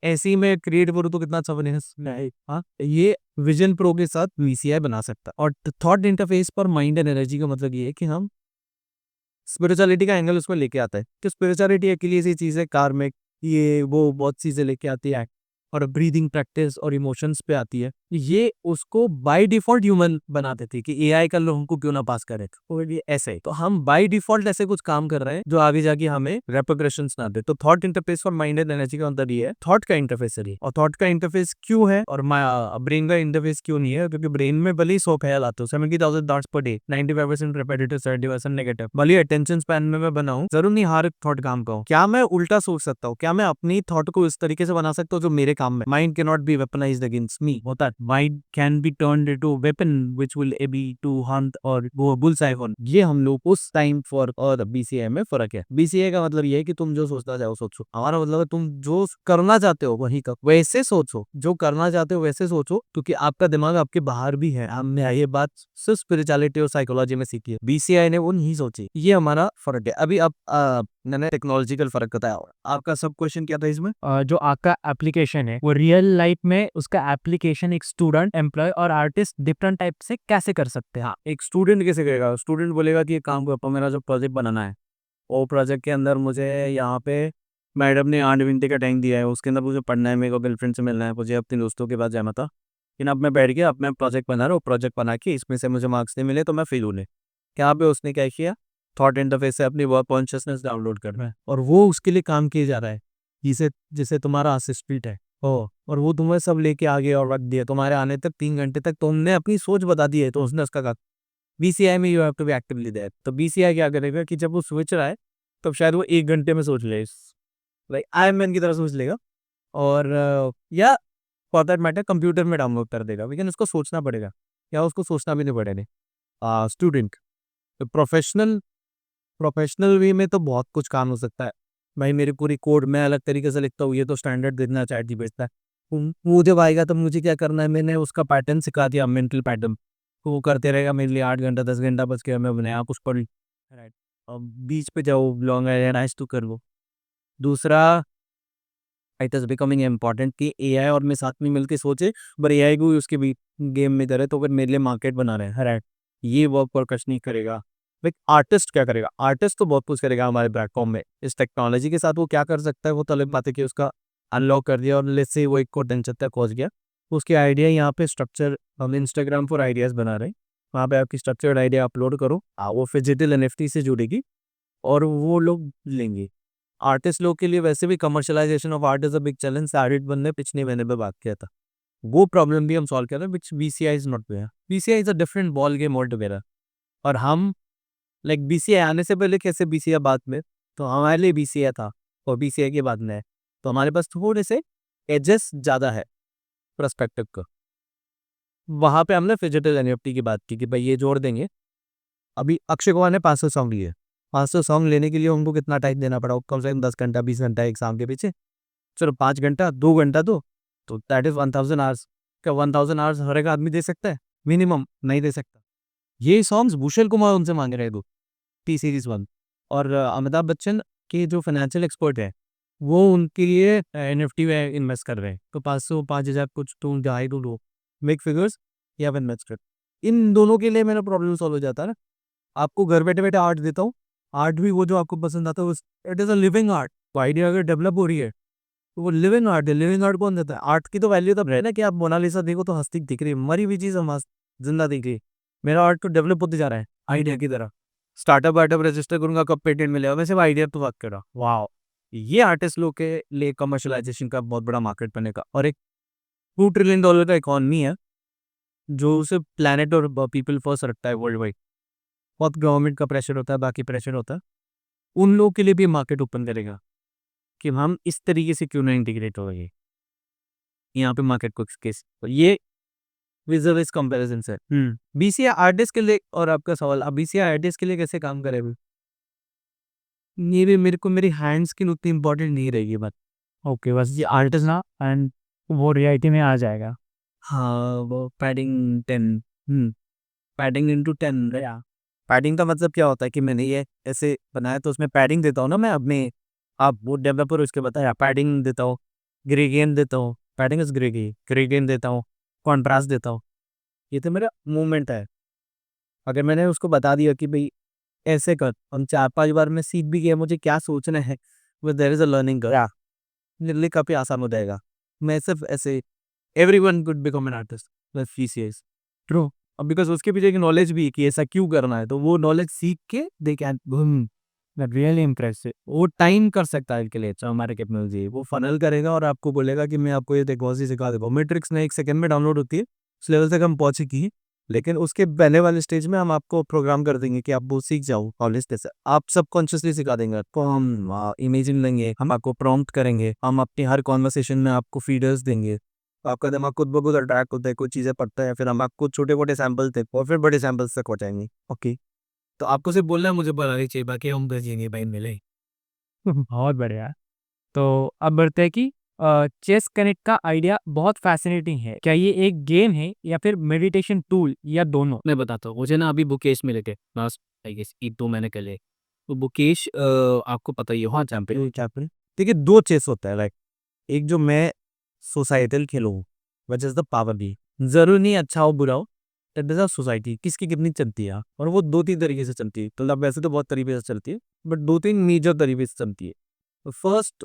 Speaker 1: ऐसे ही मैं क्रिएट करूँ तो कितना अच्छा बनेगा, नहीं। हाँ, ये विजन प्रो के साथ वीसीआई बना सकता है। और थॉट इंटरफेस पर माइंड एंड एनर्जी का मतलब ये है कि हम स्पिरिचुअलिटी का एंगल उसमें लेके आता है कि स्पिरिचुअलिटी अकेली ऐसी चीज है, कार्मिक, ये वो बहुत चीजें लेके आती है, और ब्रीदिंग प्रैक्टिस और इमोशंस पे आती है। ये उसको बाय डिफॉल्ट ह्यूमन बना देती है कि एआई का लोग हमको क्यों ना पास करे, तो ये ऐसे तो हम बाय डिफॉल्ट ऐसे कुछ काम कर रहे हैं जो आगे जाके हमें रेपरकशंस ना दे। तो thought interface for mind and energy का अंतर ये है, थॉट का इंटरफेस है, और थॉट का इंटरफेस क्यों है और ब्रेन का इंटरफेस क्यों नहीं है, क्योंकि ब्रेन में भले ही 100 ख्याल आते हो, 70,000 thoughts per day, 95% repetitive, 70% negative. भले अटेंशन स्पैन में मैं बनाऊं, जरूर नहीं हर थॉट काम का हो। क्या मैं उल्टा सोच सकता हूँ? क्या मैं अपनी थॉट को इस तरीके से बना सकता हूँ जो मेरे काम में? Mind can not be weaponized against me, होता है। Mind can be turned into weapon which will be to hunt और गो बुलसाई ऑन। ये हम लोग उस टाइम फॉर और बीसीए में फर्क है। बीसीए का मतलब ये है कि तुम जो सोचना चाहो सोचो, हमारा मतलब है तुम जो करना चाहते हो वही करो, वैसे सोचो, जो करना चाहते हो वैसे सोचो, क्योंकि आपका दिमाग आपके बाहर भी है। हमने ये बात सिर्फ स्पिरिचुअलिटी और साइकोलॉजी में सीखी है, बीसीआई ने वो नहीं सोची। ये हमारा फर्क है। अभी आप मैंने टेक्नोलॉजिकल फर्क बताया, आपका सब क्वेश्चन क्या था इसमें?
Speaker 2: जो आपका एप्लीकेशन है वो रियल लाइफ में उसका एप्लीकेशन एक स्टूडेंट, एम्प्लॉय और आर्टिस्ट डिफरेंट टाइप से कैसे कर सकते हैं?
Speaker 1: हाँ, एक स्टूडेंट कैसे करेगा? स्टूडेंट बोलेगा कि ये काम करो, मेरा जो प्रोजेक्ट बनाना है, वो प्रोजेक्ट के अंदर मुझे यहाँ पे मैडम ने 8 घंटे का टाइम दिया है, उसके अंदर मुझे पढ़ना है, मेरे को गर्लफ्रेंड से मिलना है, मुझे अपने दोस्तों के पास जाना था, लेकिन अब मैं बैठ गया, अब मैं प्रोजेक्ट बना रहा हूँ, प्रोजेक्ट बना के इसमें से मुझे मार्क्स नहीं मिले तो मैं फेल होने। यहाँ पे उसने क्या किया? थॉट इंटरफेस से अपनी वर्क कॉन्शियसनेस डाउनलोड कर रहा है, और वो उसके लिए काम किया जा रहा है, जिसे जिसे तुम्हारा असिस्टेंट है। ओ, और वो तुम्हें सब लेके आ गया और रख दिया तुम्हारे आने तक, 3 घंटे तक तुमने अपनी सोच बता दी है, तो उसने उसका कहा। बीसीआई में you have to be actively there. तो बीसीआई क्या करेगा कि जब वो सोच रहा है, तब शायद वो 1 घंटे में सोच ले, लाइक आयरन मैन की तरह सोच लेगा, और या फॉर दैट मैटर कंप्यूटर में डाउनलोड कर देगा, लेकिन उसको सोचना पड़ेगा, या उसको सोचना भी नहीं पड़ेगा। स्टूडेंट प्रोफेशनल प्रोफेशनल वे में तो बहुत कुछ काम हो सकता है। भाई मेरी पूरी कोड मैं अलग तरीके से लिखता हूँ, ये तो स्टैंडर्ड देखना चैट जी भेजता है। वो जब आएगा तो मुझे क्या करना है, मैंने उसका पैटर्न सिखा दिया, मेंटल पैटर्न, तो वो करते रहेगा मेरे लिए। 8 घंटा 10 घंटा बच गया, मैं नया कुछ पढ़, राइट। अब बीच पे जाओ, लॉन्ग एनालाइज तो कर लो। दूसरा, इट इज बिकमिंग इम्पॉर्टेंट कि एआई और मैं साथ में मिलकर सोचे, पर एआई को उसके भी गेम में करे, तो फिर मेरे लिए मार्केट बना रहे हैं, राइट। ये वर्क पर कश नहीं करेगा। लाइक आर्टिस्ट क्या करेगा? आर्टिस्ट तो बहुत कुछ करेगा हमारे प्लेटफॉर्म में। इस टेक्नोलॉजी के साथ वो क्या कर सकता है, वो तो अलग बात है कि उसका अनलॉक कर दिया और लेट्स से वो एक पोटेंशियल तक पहुंच गया, उसके आइडिया यहाँ पे स्ट्रक्चर, हम इंस्टाग्राम फॉर आइडियाज बना रहे हैं, वहाँ पे आपकी स्ट्रक्चर्ड आइडिया अपलोड करो, वो फिजिकल एनएफटी से जुड़ेगी और वो लोग लेंगे। आर्टिस्ट लोग के लिए वैसे भी commercialisation of art is a big challenge, art बनने पिछले महीने पे बात किया था। वो प्रॉब्लम भी हम सॉल्व कर रहे हैं, which BCI is not there. BCI is a different ball game all together. और हम लाइक बीसीआई आने से पहले कैसे बीसीआई बाद में, तो हमारे लिए बीसीआई था और बीसीआई के बाद में है, तो हमारे पास थोड़े से एजेस ज़्यादा है पर्सपेक्टिव का। वहाँ पे हमने फिजिकल एनएफटी की बात की कि भाई ये जोड़ देंगे। अभी अक्षय कुमार ने 500 सॉन्ग लिए, 500 सॉन्ग लेने के लिए उनको कितना टाइम देना पड़ा? कम से कम 10 घंटा 20 घंटा एग्जाम के पीछे। चलो 5 घंटा 2 घंटा दो, तो दैट इज 1000 आवर्स। क्या 1000 आवर्स हर एक आदमी दे सकता है? मिनिमम नहीं दे सकता। ये सॉन्ग्स भूषण कुमार उनसे मांग रहे दो, टी सीरीज 1। और अमिताभ बच्चन के जो फाइनेंशियल एक्सपर्ट है, वो उनके लिए एनएफटी में इन्वेस्ट कर रहे हैं। तो 500 5000 कुछ टू ढाई टू लो मेक फिगर्स, या इन्वेस्ट कर। इन दोनों के लिए मेरा प्रॉब्लम सॉल्व हो जाता है ना। आपको घर बैठे बैठे आर्ट देता हूँ, आर्ट भी वो जो आपको पसंद आता है, it is a living art. वो आइडिया अगर डेवलप हो रही है तो वो लिविंग आर्ट है। लिविंग आर्ट कौन देता है? आर्ट की तो वैल्यू तब रहे ना कि आप मोनालिसा देखो तो हस्ती दिख रही है, मरी हुई चीज़ हम जिंदा दिख रही है। मेरा आर्ट तो डेवलप होते जा रहा है आइडिया की तरह। स्टार्टअप वार्टअप रजिस्टर करूंगा, कब पेटेंट मिलेगा, वैसे आइडिया तो बात कर रहा। वाह, ये आर्टिस्ट लोग के लिए कमर्शलाइजेशन का बहुत बड़ा मार्केट बनेगा, और एक $2 ट्रिलियन का इकॉनमी है जो उसे प्लानट और पीपल फर्स्ट रखता है वर्ल्ड वाइड। बहुत गवर्नमेंट का प्रेशर होता है, बाकी प्रेशर होता है, उन लोगों के लिए भी मार्केट ओपन करेगा कि हम इस तरीके से क्यों ना इंटीग्रेट हो गए यहाँ पे मार्केट को केस। तो ये विजुअल इस कंपैरिजन से बीसीआई आर्टिस्ट के लिए। और आपका सवाल, अब बीसीआई आर्टिस्ट के लिए कैसे काम करे? ये भी मेरे को मेरी हैंड स्किल उतनी इंपॉर्टेंट नहीं रहेगी बात।
Speaker 2: ओके, बस ये आर्टिस्ट ना, एंड वो रियलिटी में आ जाएगा।
Speaker 1: हाँ, वो पैडिंग 10, पैडिंग इंटू 10।
Speaker 2: या
Speaker 1: पैडिंग का मतलब क्या होता है कि मैंने ये ऐसे बनाया तो उसमें पैडिंग देता हूँ ना मैं अपने, आप वो डेवलपर उसके बताया, पैडिंग देता हूँ, ग्रेडियंट देता हूँ, पैडिंग इज ग्रेडियंट देता हूँ, कॉन्ट्रास्ट देता हूँ। ये तो मेरा मूवमेंट है। अगर मैंने उसको बता दिया कि भाई ऐसे कर, हम 4-5 बार में सीख भी गया मुझे क्या सोचना है, वो देयर इज अ लर्निंग कर, लिखा काफी आसान हो जाएगा। मैं सिर्फ ऐसे, everyone could become an artist. Plus फीसीएस। ट्रू। अब बिकॉज उसके पीछे एक नॉलेज भी है कि ऐसा क्यों करना है, तो वो नॉलेज सीख के दे कैन रियली इम्प्रेसिव। वो टाइम कर सकता है इसके लिए, अच्छा हमारे टेक्नोलॉजी वो फनल करेगा और आपको बोलेगा कि मैं आपको ये टेक्नोलॉजी सिखा देगा। मैट्रिक्स ने 1 सेकंड में डाउनलोड होती है, उस लेवल तक हम पहुंचे की, लेकिन उसके पहले वाले स्टेज में हम आपको प्रोग्राम कर देंगे कि आप वो सीख जाओ कॉलेज जैसे। आप सबकॉन्शियसली सिखा देंगे आपको, हम इमेजिन लेंगे, हम आपको प्रॉम्प्ट करेंगे, हम अपनी हर कॉन्वर्सेशन में आपको फीडर्स देंगे, तो आपका दिमाग खुद ब खुद अट्रैक्ट होता है, कुछ चीज़ें पढ़ता है, फिर हम आपको छोटे मोटे सैंपल थे और फिर बड़े सैंपल्स तक पहुँचाएंगे। ओके, तो आपको सिर्फ बोलना है मुझे बनानी चाहिए, बाकी हम भेजेंगे भाई मिले।
Speaker 2: बहुत बढ़िया। तो अब बढ़ते हैं कि चेस कनेक्ट का आइडिया बहुत फैसिनेटिंग है। क्या ये एक गेम है या फिर मेडिटेशन टूल या दोनों?
Speaker 3: मैं बताता हूँ, मुझे ना अभी बुकेश मिले थे लास्ट आई गेस 1-2 महीने पहले। तो बुकेश आपको पता ही होगा चैंपियन।
Speaker 1: चैप्टर देखिए, दो चेस होता है, लाइक एक जो मैं सोसाइटल खेलूँ, विच इज द पावर भी, जरूरी नहीं अच्छा हो बुरा हो, दैट इज अ सोसाइटी किसकी कितनी चलती है, और वो 2-3 तरीके से चलती है। तो मतलब वैसे तो बहुत तरीके से चलती है, बट 2-3 मेजर तरीके से चलती है। तो फर्स्ट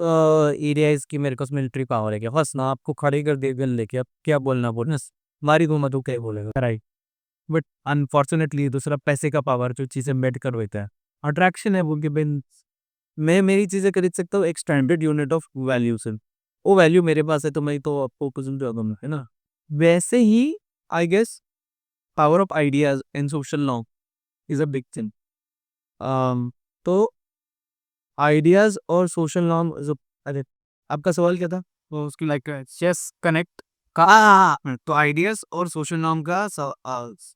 Speaker 1: एरिया इसकी मेरे पास मिलिट्री पावर है कि फर्स्ट ना आपको खड़े कर दे गन लेके, अब क्या बोलना बोलना, मारी दो मत क्या बोलेगा, राइट। बट अनफॉर्चुनेटली दूसरा पैसे का पावर, जो चीज़ें मेड कर देता है, अट्रैक्शन है वो कि भाई मैं मेरी चीज़ें खरीद सकता हूँ एक स्टैंडर्ड यूनिट ऑफ वैल्यू से, वो वैल्यू मेरे पास है तो मैं तो आपको कुछ नहीं दूंगा, है ना। वैसे ही I guess power of ideas and social norm is a big thing. तो आइडियाज और सोशल नॉर्म जो, अरे आपका सवाल क्या था?
Speaker 2: तो उसकी लाइक चेस कनेक्ट का
Speaker 1: तो आइडियाज और सोशल नॉर्म का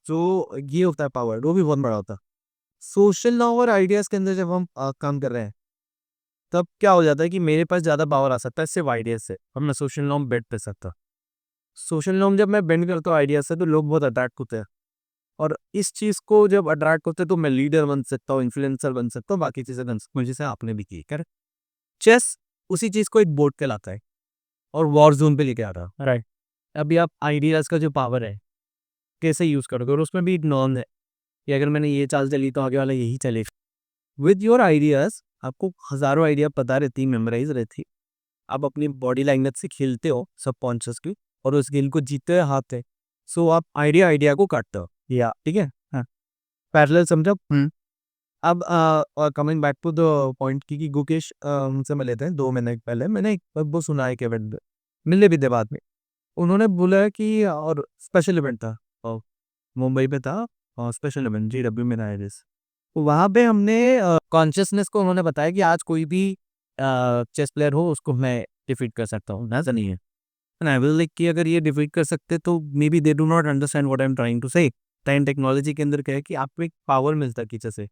Speaker 1: जो ये होता है पावर, वो भी बहुत बड़ा होता है। सोशल नॉर्म और आइडियाज के अंदर जब हम काम कर रहे हैं, तब क्या हो जाता है कि मेरे पास ज़्यादा पावर आ सकता है सिर्फ आइडियाज से, और मैं सोशल नॉर्म बेंड कर सकता। सोशल नॉर्म जब मैं बेंड करता हूँ आइडियाज से, तो लोग बहुत अट्रैक्ट होते हैं, और इस चीज़ को जब अट्रैक्ट होते हैं तो मैं लीडर बन सकता हूँ, इन्फ्लुएंसर बन सकता हूँ, बाकी चीज़ें बन सकता हूँ, जैसे आपने भी की कर। चेस उसी चीज़ को एक बोर्ड पे लाता है और वॉर जोन पे लेके आता है, राइट। अभी आप आइडियाज का जो पावर है कैसे यूज़ करोगे, और उसमें भी एक नॉर्म है कि अगर मैंने ये चाल चली तो आगे वाला यही चलेगा। विद योर आइडियाज आपको हज़ारों आइडिया पता रहती, मेमोराइज रहती, आप अपनी बॉडी लैंग्वेज से खेलते हो सबकॉन्शियसली, और उस गेम को जीतते हुए हारते हैं। सो आप आइडिया आइडिया को काटते हो, या ठीक है, हाँ, पैरेलल समझो। अब coming back to the point की कि गुकेश हमसे मिले थे 2 महीने पहले, मैंने एक वो सुना है कि इवेंट मिलने भी थे बाद में। उन्होंने बोला कि और स्पेशल इवेंट था, मुंबई पे था, और स्पेशल इवेंट GW में आया जिस, वहाँ पे हमने कॉन्शियसनेस को उन्होंने बताया कि आज कोई भी चेस प्लेयर हो उसको मैं डिफीट कर सकता हूँ, ऐसा नहीं है। एंड आई विल लाइक कि अगर ये डिफीट कर सकते तो maybe they do not understand what I am trying to say. Time technology के अंदर क्या है कि आपको एक पावर मिलता है किसी से,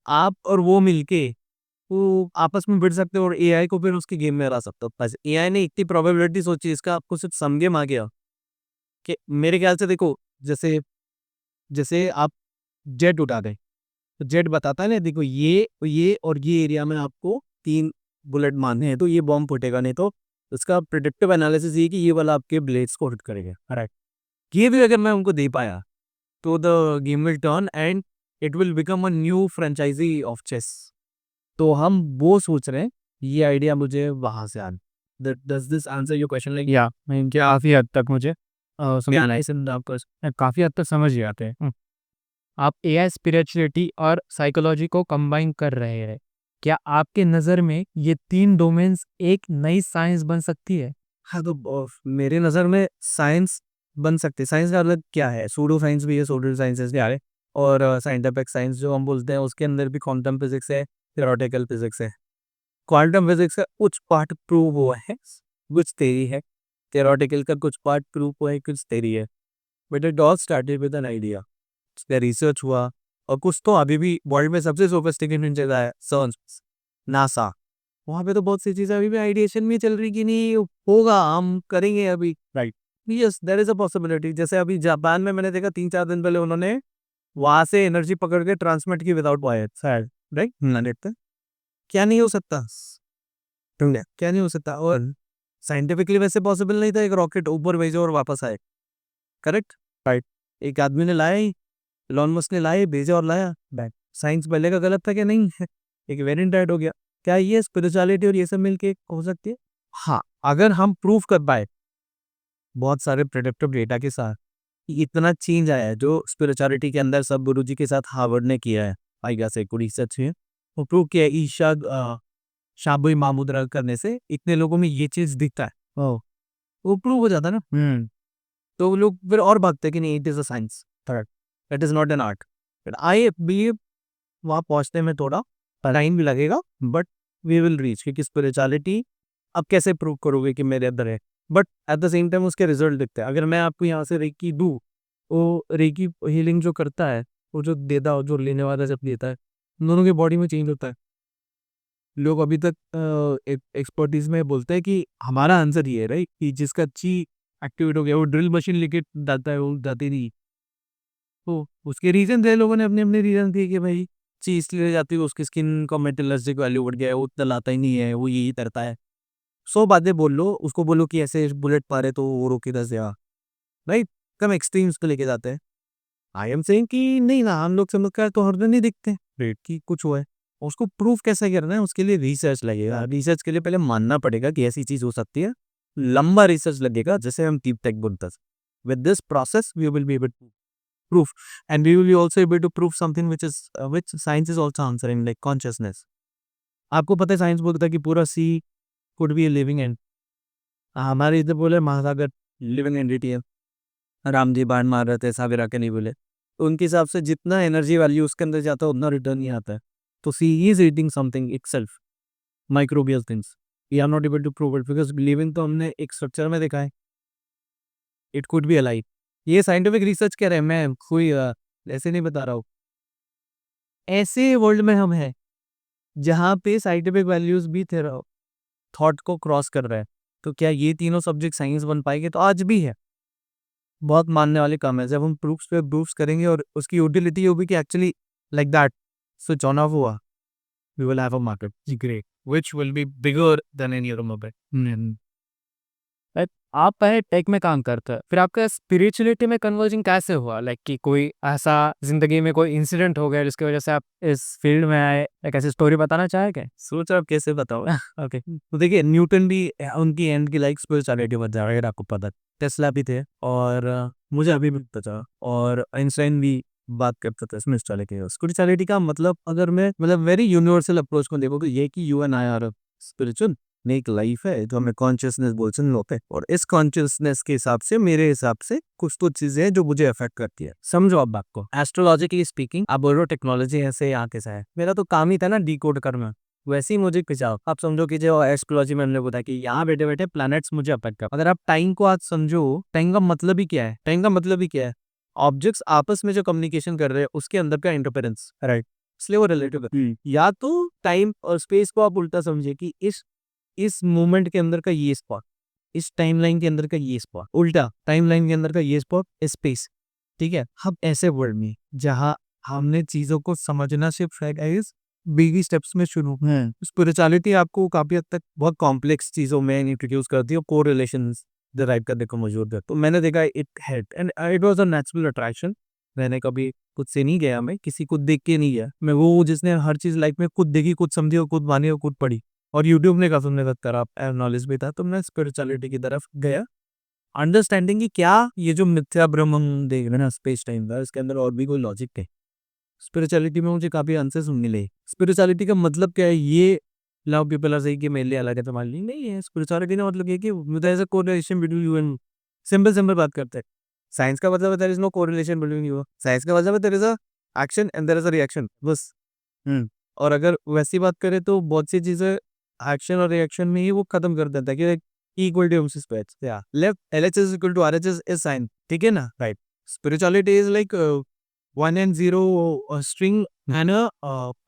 Speaker 1: आप और वो मिलके वो आपस में भिड़ सकते हो और एआई को फिर उसकी गेम में हरा सकते हो। बस एआई ने इतनी प्रोबेबिलिटी सोची, इसका आपको सिर्फ सम गेम आ गया कि मेरे ख्याल से देखो, जैसे जैसे आप जेट उठा गए, तो जेट बताता है ना, देखो ये और ये एरिया में आपको 3 बुलेट मारने हैं तो ये बॉम्ब फूटेगा, नहीं तो उसका प्रिडिक्टिव एनालिसिस ये कि ये वाला आपके ब्लेड्स को हिट करेगा, राइट। ये भी अगर मैं उनको दे पाया तो the game will turn and it will become a new franchisee of chess. तो हम वो सोच रहे हैं, ये आइडिया मुझे वहां से आना। Does this answer your question? Like
Speaker 2: या काफ़ी हद तक मुझे
Speaker 1: समझ
Speaker 2: काफ़ी हद तक समझ ही आते हैं। आप एआई स्पिरिचुअलिटी और साइकोलॉजी को कंबाइन कर रहे हैं। क्या आपके नज़र में ये 3 डोमेन्स एक नई साइंस बन सकती है?
Speaker 1: हाँ, तो मेरे नज़र में साइंस बन सकती है। साइंस का अलग क्या है, सूडो साइंस भी है, सूडो साइंसेस भी आ रहे हैं, और साइंटिफिक साइंस जो हम बोलते हैं उसके अंदर भी क्वांटम फिजिक्स है, थ्योरेटिकल फिजिक्स है। क्वांटम फिजिक्स का कुछ पार्ट प्रूव हुआ है, कुछ थ्योरी है, थ्योरेटिकल का कुछ पार्ट प्रूव हुआ है, कुछ थ्योरी है, but it all started with an idea. उस पर रिसर्च हुआ, और कुछ तो अभी भी वर्ल्ड में सबसे सोफिस्टिकेटेड चल रहा है, सर्च, नासा, वहाँ पे तो बहुत सी चीज़ें अभी भी आइडिएशन में चल रही कि नहीं होगा, हम करेंगे अभी, right. Yes, there is a possibility. जैसे अभी जापान में मैंने देखा 3-4 दिन पहले उन्होंने वहां से एनर्जी पकड़ के ट्रांसमिट की विदाउट वायर, शायद, राइट, देखते हैं। क्या नहीं हो सकता, क्या नहीं हो सकता, और साइंटिफिकली वैसे पॉसिबल नहीं था एक रॉकेट ऊपर भेजो और वापस आए, करेक्ट, राइट। एक आदमी ने लाया ही, इलॉन मस्क ने लाए, भेजा और लाया बैक। साइंस पहले का गलत था कि नहीं? एक वेरिएंट ऐड हो गया। क्या ये स्पिरिचुअलिटी और ये सब मिलके हो सकती है? हाँ, अगर हम प्रूव कर पाए बहुत सारे प्रेडिक्टिव डेटा के साथ कि इतना चेंज आया है जो स्पिरिचुअलिटी के अंदर सब गुरुजी के साथ हार्वर्ड ने किया है, आई गेस एक रिसर्च है, वो प्रूव किया है ईशा शाबुई मामूदरा करने से इतने लोगों में ये चीज दिखता है, वो प्रूव हो जाता है ना। तो वो लोग फिर और भागते हैं कि नहीं, it is a science, third, it is not an art. But I believe वहाँ पहुँचने में थोड़ा टाइम भी लगेगा, बट वी विल रीच, क्योंकि स्पिरिचुअलिटी अब कैसे प्रूव करोगे कि मेरे अंदर है, but at the same time उसके रिजल्ट दिखते हैं। अगर मैं आपको यहाँ से रेकी दूँ, वो रेकी हीलिंग जो करता है, वो जो देता हो, जो लेने वाला जब देता है, दोनों की बॉडी में चेंज होता है। लोग अभी तक एक्सपर्टीज में बोलते हैं कि हमारा आंसर ये है, राइट, कि जिसका ची एक्टिवेट हो गया, वो ड्रिल मशीन लेके डालता है, वो जाती नहीं। तो उसके रीजन थे, लोगों ने अपने अपने रीजन दिए कि भाई ची इसलिए जाती है, उसकी स्किन का मेटलर्जिक वैल्यू बढ़ गया है, वो उतना लाता ही नहीं है, वो यही करता है। 100 बातें बोल लो, उसको बोलो कि ऐसे बुलेट मारे तो वो रोके 10 जगह, राइट, कम एक्सट्रीम्स पे लेके जाते हैं। आई एम सेइंग कि नहीं ना, हम लोग चमत्कार तो हर दिन नहीं दिखते, राइट, कि कुछ हुआ है। उसको प्रूफ कैसे करना है, उसके लिए रिसर्च लगेगा। रिसर्च के लिए पहले मानना पड़ेगा कि ऐसी चीज हो सकती है, लंबा रिसर्च लगेगा, जैसे हम डीप टेक बोलते हैं। With this process we will be able to proof, and we will be also able to prove something which is which science is also answering, like consciousness। आपको पता है साइंस बोलता है कि पूरा सी कुड बी लिविंग एंड, हमारे इधर बोले महासागर लिविंग एंटिटी है। राम जी बाण मार रहे थे, साबिर आके नहीं बोले, तो उनके हिसाब से जितना एनर्जी वैल्यू उसके अंदर जाता है उतना रिटर्न नहीं आता है। तो she is reading something itself, microbial things. We are not able to prove it because living तो हमने एक स्ट्रक्चर में देखा है, इट कुड बी अलाइव। ये साइंटिफिक रिसर्च कह रहे हैं, मैं कोई ऐसे नहीं बता रहा हूँ। ऐसे वर्ल्ड में हम हैं जहाँ पे साइंटिफिक वैल्यूज भी थे, थॉट को क्रॉस कर रहे हैं। तो क्या ये तीनों सब्जेक्ट साइंस बन पाएंगे? तो आज भी है, बहुत मानने वाले काम है। जब हम प्रूफ्स पे प्रूफ्स करेंगे और उसकी यूटिलिटी होगी कि actually like that switch on off हुआ, we will have a market great which will be bigger than any other mobile.
Speaker 2: Like, आप पहले टेक में काम करते हैं, फिर आपका स्पिरिचुअलिटी में कन्वर्जिंग कैसे हुआ? लाइक कि कोई ऐसा जिंदगी में कोई इंसिडेंट हो गया जिसकी वजह से आप इस फील्ड में आए, एक ऐसी स्टोरी बताना चाहेंगे?
Speaker 1: सोच आप कैसे बताओ।
Speaker 2: ओके।
Speaker 1: तो देखिए न्यूटन भी उनकी एंड की लाइक स्पिरिचुअलिटी बन जाएगा, अगर आपको पता। टेस्ला भी थे, और मुझे अभी भी पता चला, और आइंस्टाइन भी बात करता था स्पिरिचुअलिटी। स्पिरिचुअलिटी का मतलब, अगर मैं मतलब वेरी यूनिवर्सल अप्रोच को देखो, तो ये कि you and I R spiritual, ने एक लाइफ है जो हमें कॉन्शियसनेस बोलते हैं, और इस कॉन्शियसनेस के हिसाब से, मेरे हिसाब से कुछ तो चीजें हैं जो मुझे अफेक्ट करती है। समझो आप बात को, एस्ट्रोलॉजिकली स्पीकिंग, आप बोल रहे हो टेक्नोलॉजी ऐसे यहाँ कैसा है, मेरा तो काम ही था ना डिकोड करना, वैसे ही मुझे खिंचाओ। आप समझो कि जो एस्ट्रोलॉजी में हमने बताया कि यहाँ बैठे बैठे प्लैनेट्स मुझे अफेक्ट कर। अगर आप टाइम को आज समझो, टाइम का मतलब ही क्या है, टाइम का मतलब ही क्या है, ऑब्जेक्ट्स आपस में जो कम्युनिकेशन कर रहे हैं उसके अंदर का इंटरफेरेंस, राइट, इसलिए वो रिलेटिव है। या तो टाइम और स्पेस को आप उल्टा समझे कि इस मोमेंट के अंदर का ये स्पॉट, इस टाइमलाइन के अंदर का ये स्पॉट, उल्टा टाइमलाइन के अंदर का ये स्पॉट, स्पेस, ठीक है। हम ऐसे वर्ल्ड में जहाँ हमने चीजों को समझना सिर्फ बेबी स्टेप्स में शुरू है। स्पिरिचुअलिटी आपको काफी हद तक बहुत कॉम्प्लेक्स चीजों में इंट्रोड्यूस करती है, को रिलेशंस डिराइव करने को मौजूद है। तो मैंने देखा it had and it was a natural attraction. मैंने कभी खुद से नहीं गया, मैं किसी को देख के नहीं गया, मैं वो जिसने हर चीज लाइफ में खुद देखी, खुद समझी और खुद मानी और खुद पढ़ी, और यूट्यूब ने काफी मेरा तरफ नॉलेज भी था, तो मैं स्पिरिचुअलिटी की तरफ गया, अंडरस्टैंडिंग कि क्या ये जो मिथ्या ब्रह्म हम देख रहे हैं ना स्पेस टाइम का, इसके अंदर और भी कोई लॉजिक है। स्पिरिचुअलिटी में मुझे काफी आंसर्स मिले। स्पिरिचुअलिटी का मतलब क्या है, ये लव पीपल आर सही कि मेरे लिए अलग है, तुम्हारे लिए नहीं है। स्पिरिचुअलिटी का मतलब ये कि there is a correlation between you and, simple simple बात करते हैं। साइंस का मतलब है there is no correlation between you, science का मतलब है there is a action and there is a reaction, बस। और अगर वैसी बात करें तो बहुत सी चीजें एक्शन और रिएक्शन में ही वो खत्म कर देता है कि इक्वल टू एमसी स्क्वायर, या left LHS equal to RHS is sign, ठीक है ना, right. Spirituality is like 1 and 0 string and a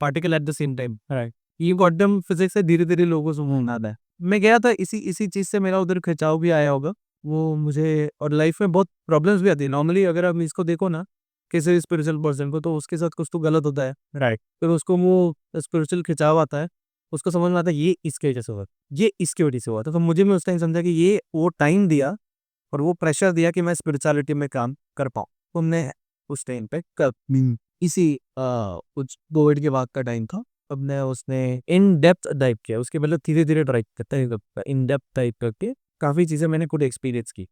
Speaker 1: particle at the same time, right। ये क्वांटम फिजिक्स है, धीरे धीरे लोगों को समझ आता है। मैं गया था इसी इसी चीज से, मेरा उधर खिंचाव भी आया होगा वो मुझे, और लाइफ में बहुत प्रॉब्लम्स भी आती है। नॉर्मली अगर आप इसको देखो ना, किसी भी स्पिरिचुअल पर्सन को, तो उसके साथ कुछ तो गलत होता है, राइट। फिर उसको वो स्पिरिचुअल खिंचाव आता है, उसको समझ में आता है ये इसके वजह से हुआ, ये इसकी वजह से हुआ था। तो मुझे मैं उस टाइम समझा कि ये वो टाइम दिया और वो प्रेशर दिया कि मैं स्पिरिचुअलिटी में काम कर पाऊँ। तो हमने उस टाइम पे इसी कुछ कोविड के बाद का टाइम था, अब मैं उसने इन डेप्थ डाइव किया, उसके मतलब धीरे धीरे ड्राइव करता है, इन डेप्थ डाइव करके काफ़ी चीज़ें मैंने खुद एक्सपीरियंस की।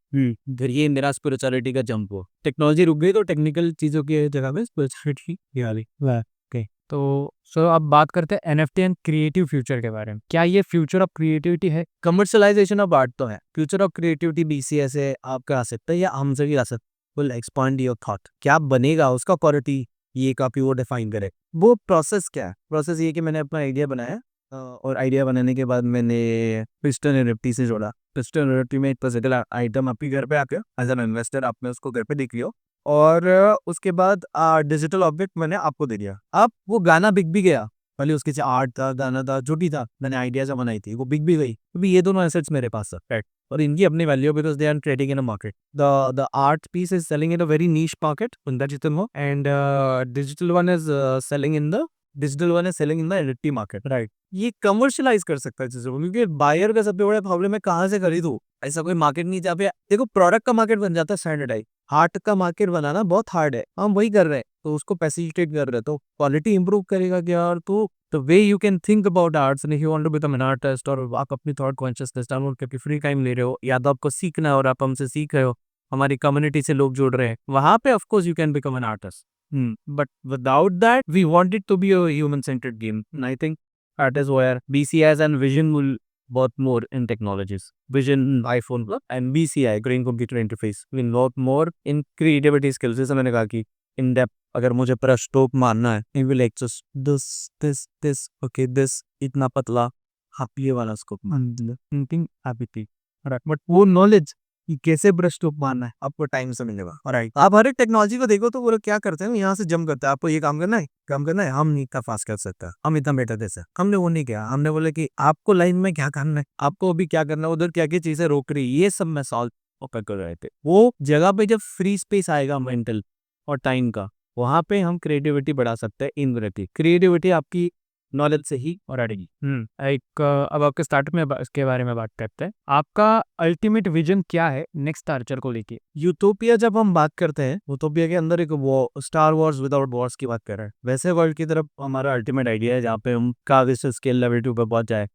Speaker 1: फिर ये मेरा स्पिरिचुअलिटी का जंप हुआ। टेक्नोलॉजी रुक गई तो टेक्निकल चीज़ों की जगह पे स्पिरिचुअलिटी ये आ गई।
Speaker 2: तो सो अब बात करते हैं एनएफटी एंड क्रिएटिव फ्यूचर के बारे में। क्या ये फ्यूचर ऑफ क्रिएटिविटी है?
Speaker 1: कमर्शियलाइजेशन ऑफ आर्ट तो है। फ्यूचर ऑफ क्रिएटिविटी बीसीए से आपका आ सकता है या हमसे भी आ सकता है। Will expand your thought. क्या बनेगा उसका क्वालिटी ये काफ़ी वो डिफाइन करे। वो प्रोसेस क्या है? प्रोसेस ये कि मैंने अपना आइडिया बनाया और आइडिया बनाने के बाद मैंने पिस्टन एनएफटी से जोड़ा। पिस्टन एनएफटी में एक फिजिकल आइटम आपके घर पे आके एज एन इन्वेस्टर आपने उसको घर पे देख लिया और उसके बाद डिजिटल ऑब्जेक्ट मैंने आपको दे दिया। अब वो गाना बिक भी गया। पहले उसके से आर्ट था, गाना था, जो भी था, मैंने आइडिया जो बनाई थी वो बिक भी गई। अभी ये दोनों एसेट्स मेरे पास है, राइट? और इनकी अपनी value because they are trading in a market. The art piece is selling in a very niche market in that जितन हो and digital one is selling in the NFT market, right? ये commercialize कर सकता है चीजों को क्योंकि buyer का सबसे बड़ा प्रॉब्लम है कहाँ से खरीदूं। ऐसा कोई मार्केट नहीं जहाँ पे देखो प्रोडक्ट का मार्केट बन जाता है स्टैंडर्डाइज। हार्ट का मार्केट बनाना बहुत हार्ड है, हम वही कर रहे हैं तो उसको फैसिलिटेट कर रहे हैं तो क्वालिटी इंप्रूव करेगा क्या? और तो the way you can think about arts and if you want to become an artist और आप अपनी थॉट कॉन्शियसनेस डाउनलोड करके फ्री टाइम ले रहे हो या तो आपको सीखना है और आप हमसे सीख रहे हो, हमारी कम्युनिटी से लोग जुड़ रहे हैं, वहां पे of course you can become an artist. But without that we want it to be a human centred game and I think that is where BCS and Vision will work more in technologies. Vision iPhone and BCI Green Computer Interface will work more in creativity skills. जैसे मैंने कहा कि in depth अगर मुझे पूरा stroke मारना है it will like just this okay this इतना पतला आप ये वाला स्कोप मान लीजिए थिंकिंग हैबिटी, राइट? बट वो नॉलेज कि कैसे ब्रश स्ट्रोक मारना है आपको टाइम से मिलेगा, राइट? आप हर एक टेक्नोलॉजी को देखो तो वो लोग क्या करते हैं, यहाँ से जम करते हैं, आपको ये काम करना है, हम नहीं इतना फास्ट कर सकते, हम इतना बेटर दे सकते। हमने वो नहीं किया, हमने बोले कि आपको लाइन में क्या करना है, आपको अभी क्या करना है, उधर क्या क्या चीजें रोक रही है, ये सब मैं सॉल्व कर रहे थे। वो जगह पे जब फ्री स्पेस आएगा मेंटल और टाइम का, वहां पे हम क्रिएटिविटी बढ़ा सकते हैं। इनवरेटिव क्रिएटिविटी आपकी नॉलेज से ही और आएगी।
Speaker 2: एक अब आपके स्टार्टअप में इसके बारे में बात करते हैं। आपका अल्टीमेट विजन क्या है नेक्स्ट आर्चर को लेके?
Speaker 1: यूटोपिया जब हम बात करते हैं, यूटोपिया के अंदर एक वो स्टार वॉर्स विदाउट वॉर्स की बात कर रहे हैं, वैसे वर्ल्ड की तरफ हमारा अल्टीमेट आइडिया है जहाँ पे हम काफी स्केल लेवल 2 पे पहुंच जाए,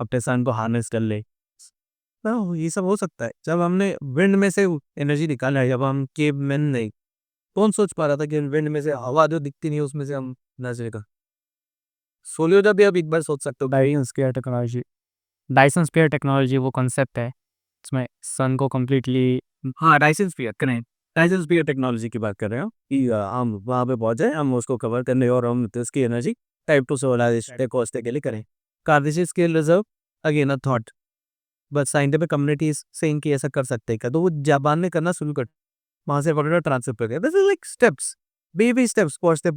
Speaker 1: अपने सन को हार्नेस कर ले। ये सब हो सकता है जब हमने विंड में से एनर्जी निकाला है। जब हम केव मैन नहीं, कौन सोच पा रहा था कि विंड में से हवा जो दिखती नहीं है उसमें से हम नजरेगा सोलियो। जब भी आप एक बार सोच सकते हो
Speaker 2: डायसन स्फीयर टेक्नोलॉजी वो कॉन्सेप्ट है इसमें सन को कम्प्लीटली।
Speaker 1: हाँ, डायसन स्फीयर करें, डायसन स्फीयर टेक्नोलॉजी की बात कर रहे हो कि हम वहाँ पे पहुंचे, हम उसको कवर करने और हम इसकी एनर्जी टाइप 2 सिविलाइजेशन को के लिए करें। Kardashev scale reserve again a thought, but scientific community से इनकी ऐसा कर सकते हैं तो वो जापान में करना शुरू कर, वहाँ से पकड़ा ट्रांसफर कर गया। This is like steps, baby steps, पहुँचते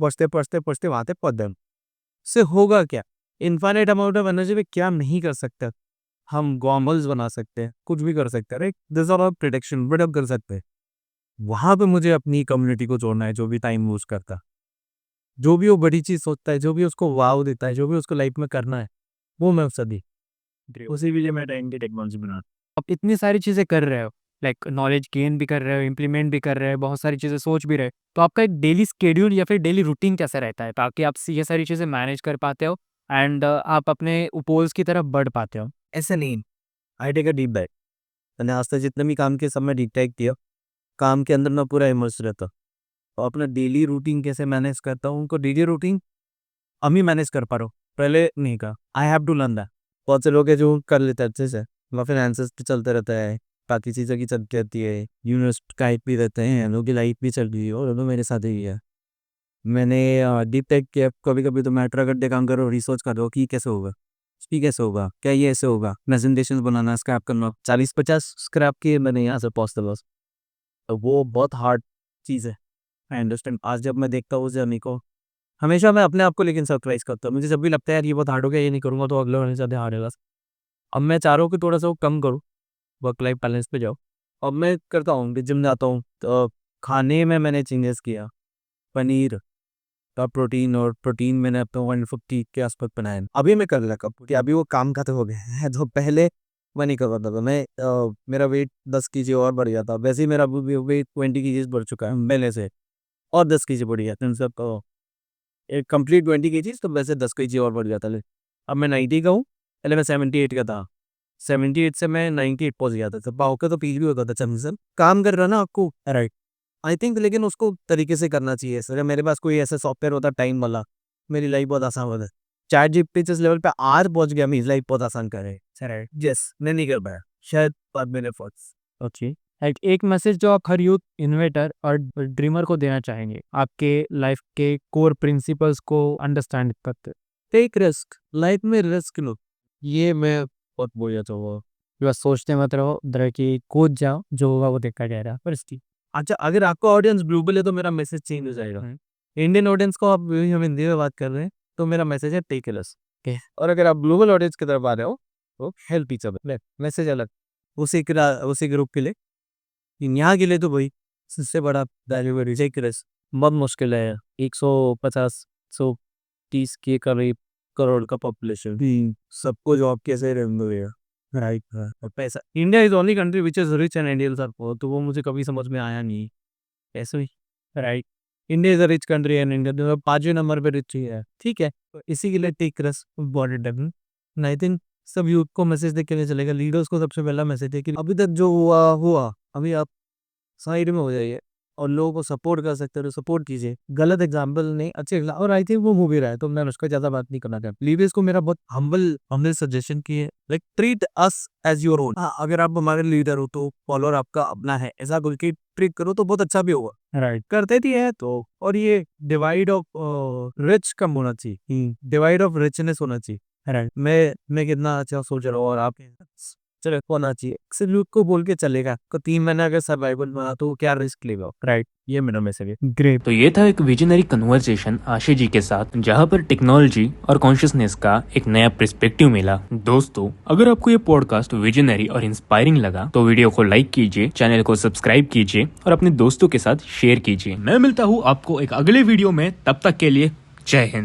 Speaker 1: वहाँ पे पहुँच गए। से होगा क्या? इनफाइनाइट अमाउंट ऑफ एनर्जी में क्या नहीं कर सकते हम? गॉगल्स बना सकते हैं, कुछ भी कर सकते हैं, right? This are all prediction build up कर सकते हैं। वहां पे मुझे अपनी कम्युनिटी को जोड़ना है, जो भी टाइम यूज करता, जो भी वो बड़ी चीज सोचता है, जो भी उसको वाव देता है, जो भी उसको लाइफ में करना है, वो मैं उससे दी उसी के लिए मैं टाइम की टेक्नोलॉजी बना।
Speaker 2: आप इतनी सारी चीज़ें कर रहे हो, लाइक नॉलेज गेन भी कर रहे हो, इम्प्लीमेंट भी कर रहे हो, बहुत सारी चीज़ें सोच भी रहे हो, तो आपका एक डेली स्केड्यूल या फिर डेली रूटीन कैसा रहता है ताकि आप ये सारी चीज़ें मैनेज कर पाते हो एंड आप अपने उपोल्स की तरफ बढ़ पाते हो?
Speaker 1: ऐसे नहीं, I take a deep dive. मैंने आज तक जितने भी काम किए सब मैं डीप डाइव किया, काम के अंदर मैं पूरा इमर्स रहता। और अपना डेली रूटीन कैसे मैनेज करता हूँ, उनको डेली रूटीन हम ही मैनेज कर पा रहा हूँ, पहले नहीं कहा। I have to learn that. बहुत से लोग हैं जो कर लेते हैं अच्छे से, वहाँ फाइनेंसेस भी चलते रहता है, बाकी चीज़ें की चलती रहती है, यूनिवर्सिटी का भी रहते हैं, लोगों की लाइफ भी चल रही है और मेरे साथ ही है। मैंने डीप टेक किया, कभी कभी तो मैं ट्रक अड्डे काम करो, रिसर्च कर रहा कि कैसे होगा, ये कैसे होगा, क्या ये ऐसे होगा, प्रेजेंटेशन बनाना, स्क्रैप करना, 40-50 स्क्रैप किए मैंने यहाँ से पॉसिबल। तो वो बहुत हार्ड चीज़ है, आई अंडरस्टैंड। आज जब मैं देखता हूँ उस जर्नी को, हमेशा मैं अपने आप को लेकिन सरप्राइज करता हूँ। मुझे जब भी लगता है यार ये बहुत हार्ड हो गया, ये नहीं करूँगा तो अगले वाले ज़्यादा हार्ड होगा। अब मैं चाह रहा हूँ कि थोड़ा सा वो कम करूँ, वर्क लाइफ बैलेंस पे जाओ। अब मैं करता हूँ कि जिम जाता हूँ तो खाने में मैंने चेंजेस किया, पनीर का प्रोटीन, और प्रोटीन मैंने अपना 150 के आसपास बनाया। अभी मैं कर लगा कि अभी वो काम खत्म हो गया है, तो पहले मैं नहीं कर पाता था। मैं मेरा वेट 10 kg और बढ़ गया था, वैसे ही मेरा वेट 20 kg बढ़ चुका है पहले से, और 10 kg बढ़ गया था सब एक कंप्लीट 20 kg, तो वैसे 10 kg और बढ़ गया था। अब मैं 90 का हूँ, पहले मैं 78 का था, 78 से मैं 98 पहुंच गया था। पाओ का तो पीच भी होता था चंदन। काम कर रहा ना आपको, राइट, आई थिंक, लेकिन उसको तरीके से करना चाहिए। सर मेरे पास कोई ऐसा सॉफ्टवेयर होता टाइम वाला, मेरी लाइफ बहुत आसान होता। चैट जीपीटी जिस लेवल पे आज पहुंच गया, मेरी लाइफ बहुत आसान कर रहे हैं, राइट। यस, मैं नहीं कर पाया, शायद बाद में एफर्ट्स।
Speaker 2: ओके, एक मैसेज जो आप हर यूथ, इन्वेटर और ड्रीमर को देना चाहेंगे, आपके लाइफ के कोर प्रिंसिपल्स को अंडरस्टैंड करते।
Speaker 1: टेक रिस्क, लाइफ में रिस्क लो, ये मैं बहुत बोल चाहूँगा।
Speaker 2: बस सोचते मत रहो, तरह की कूद जाओ, जो होगा वो देखा जाएगा। पर
Speaker 1: अच्छा, अगर आपका ऑडियंस ग्लोबल है तो मेरा मैसेज चेंज हो जाएगा। इंडियन ऑडियंस को आप हम हिंदी में बात कर रहे हैं तो मेरा मैसेज है टेक रिस्क। और अगर आप ग्लोबल ऑडियंस की तरफ आ रहे हो तो हेल्प ईच अदर, मैसेज अलग, उसी ग्रुप के लिए। यहाँ के लिए तो भाई सबसे बड़ा वैल्यू टेक रिस्क।
Speaker 3: बहुत मुश्किल है, 150-130 के करीब
Speaker 1: करोड़ का पॉपुलेशन, सबको जॉब कैसे रहेगा, राइट। और पैसा, India is only country which is rich and Indians are poor, तो वो मुझे कभी समझ में आया नहीं, ऐसे ही, right. India is a rich country and India 5वें नंबर पे रिच ही है, ठीक है। तो इसी के लिए टेक रिस्क इम्पोर्टेंट है। आई थिंक सब यूथ को मैसेज देख के नहीं चलेगा, लीडर्स को सबसे पहला मैसेज है कि अभी तक जो हुआ अभी आप साइड में हो जाइए और लोगों को सपोर्ट कर सकते हो तो सपोर्ट कीजिए। गलत एग्जाम्पल नहीं, अच्छे और आई थिंक वो मूवी रहा है तो मैं उसका ज्यादा बात नहीं करना चाहता। लीवियस को मेरा बहुत हम्बल सजेशन की है, like treat us as your own. अगर आप हमारे लीडर हो तो फॉलोअर आपका अपना है, ऐसा बोल के ट्रीट करो तो बहुत अच्छा भी होगा, राइट। करते भी है तो, और ये डिवाइड ऑफ रिच कम होना चाहिए, डिवाइड ऑफ रिचनेस होना चाहिए, राइट। मैं कितना अच्छा सोच रहा हूँ और आप चलो होना चाहिए, सैल्यूट को बोल के चलेगा। तो 3 महीने अगर सर्वाइवल बना तो क्या रिस्क लेगा, राइट। ये मेरा मैसेज है।
Speaker 2: ग्रेट।
Speaker 3: तो ये था एक विजनरी कन्वर्सेशन आशीष जी के साथ, जहां पर टेक्नोलॉजी और कॉन्शियसनेस का एक नया पर्सपेक्टिव मिला। दोस्तों, अगर आपको ये पॉडकास्ट विजनरी और इंस्पायरिंग लगा तो वीडियो को लाइक कीजिए, चैनल को सब्सक्राइब कीजिए और अपने दोस्तों के साथ शेयर कीजिए। मैं मिलता हूँ आपको एक अगले वीडियो में, तब तक के लिए जय हिंद।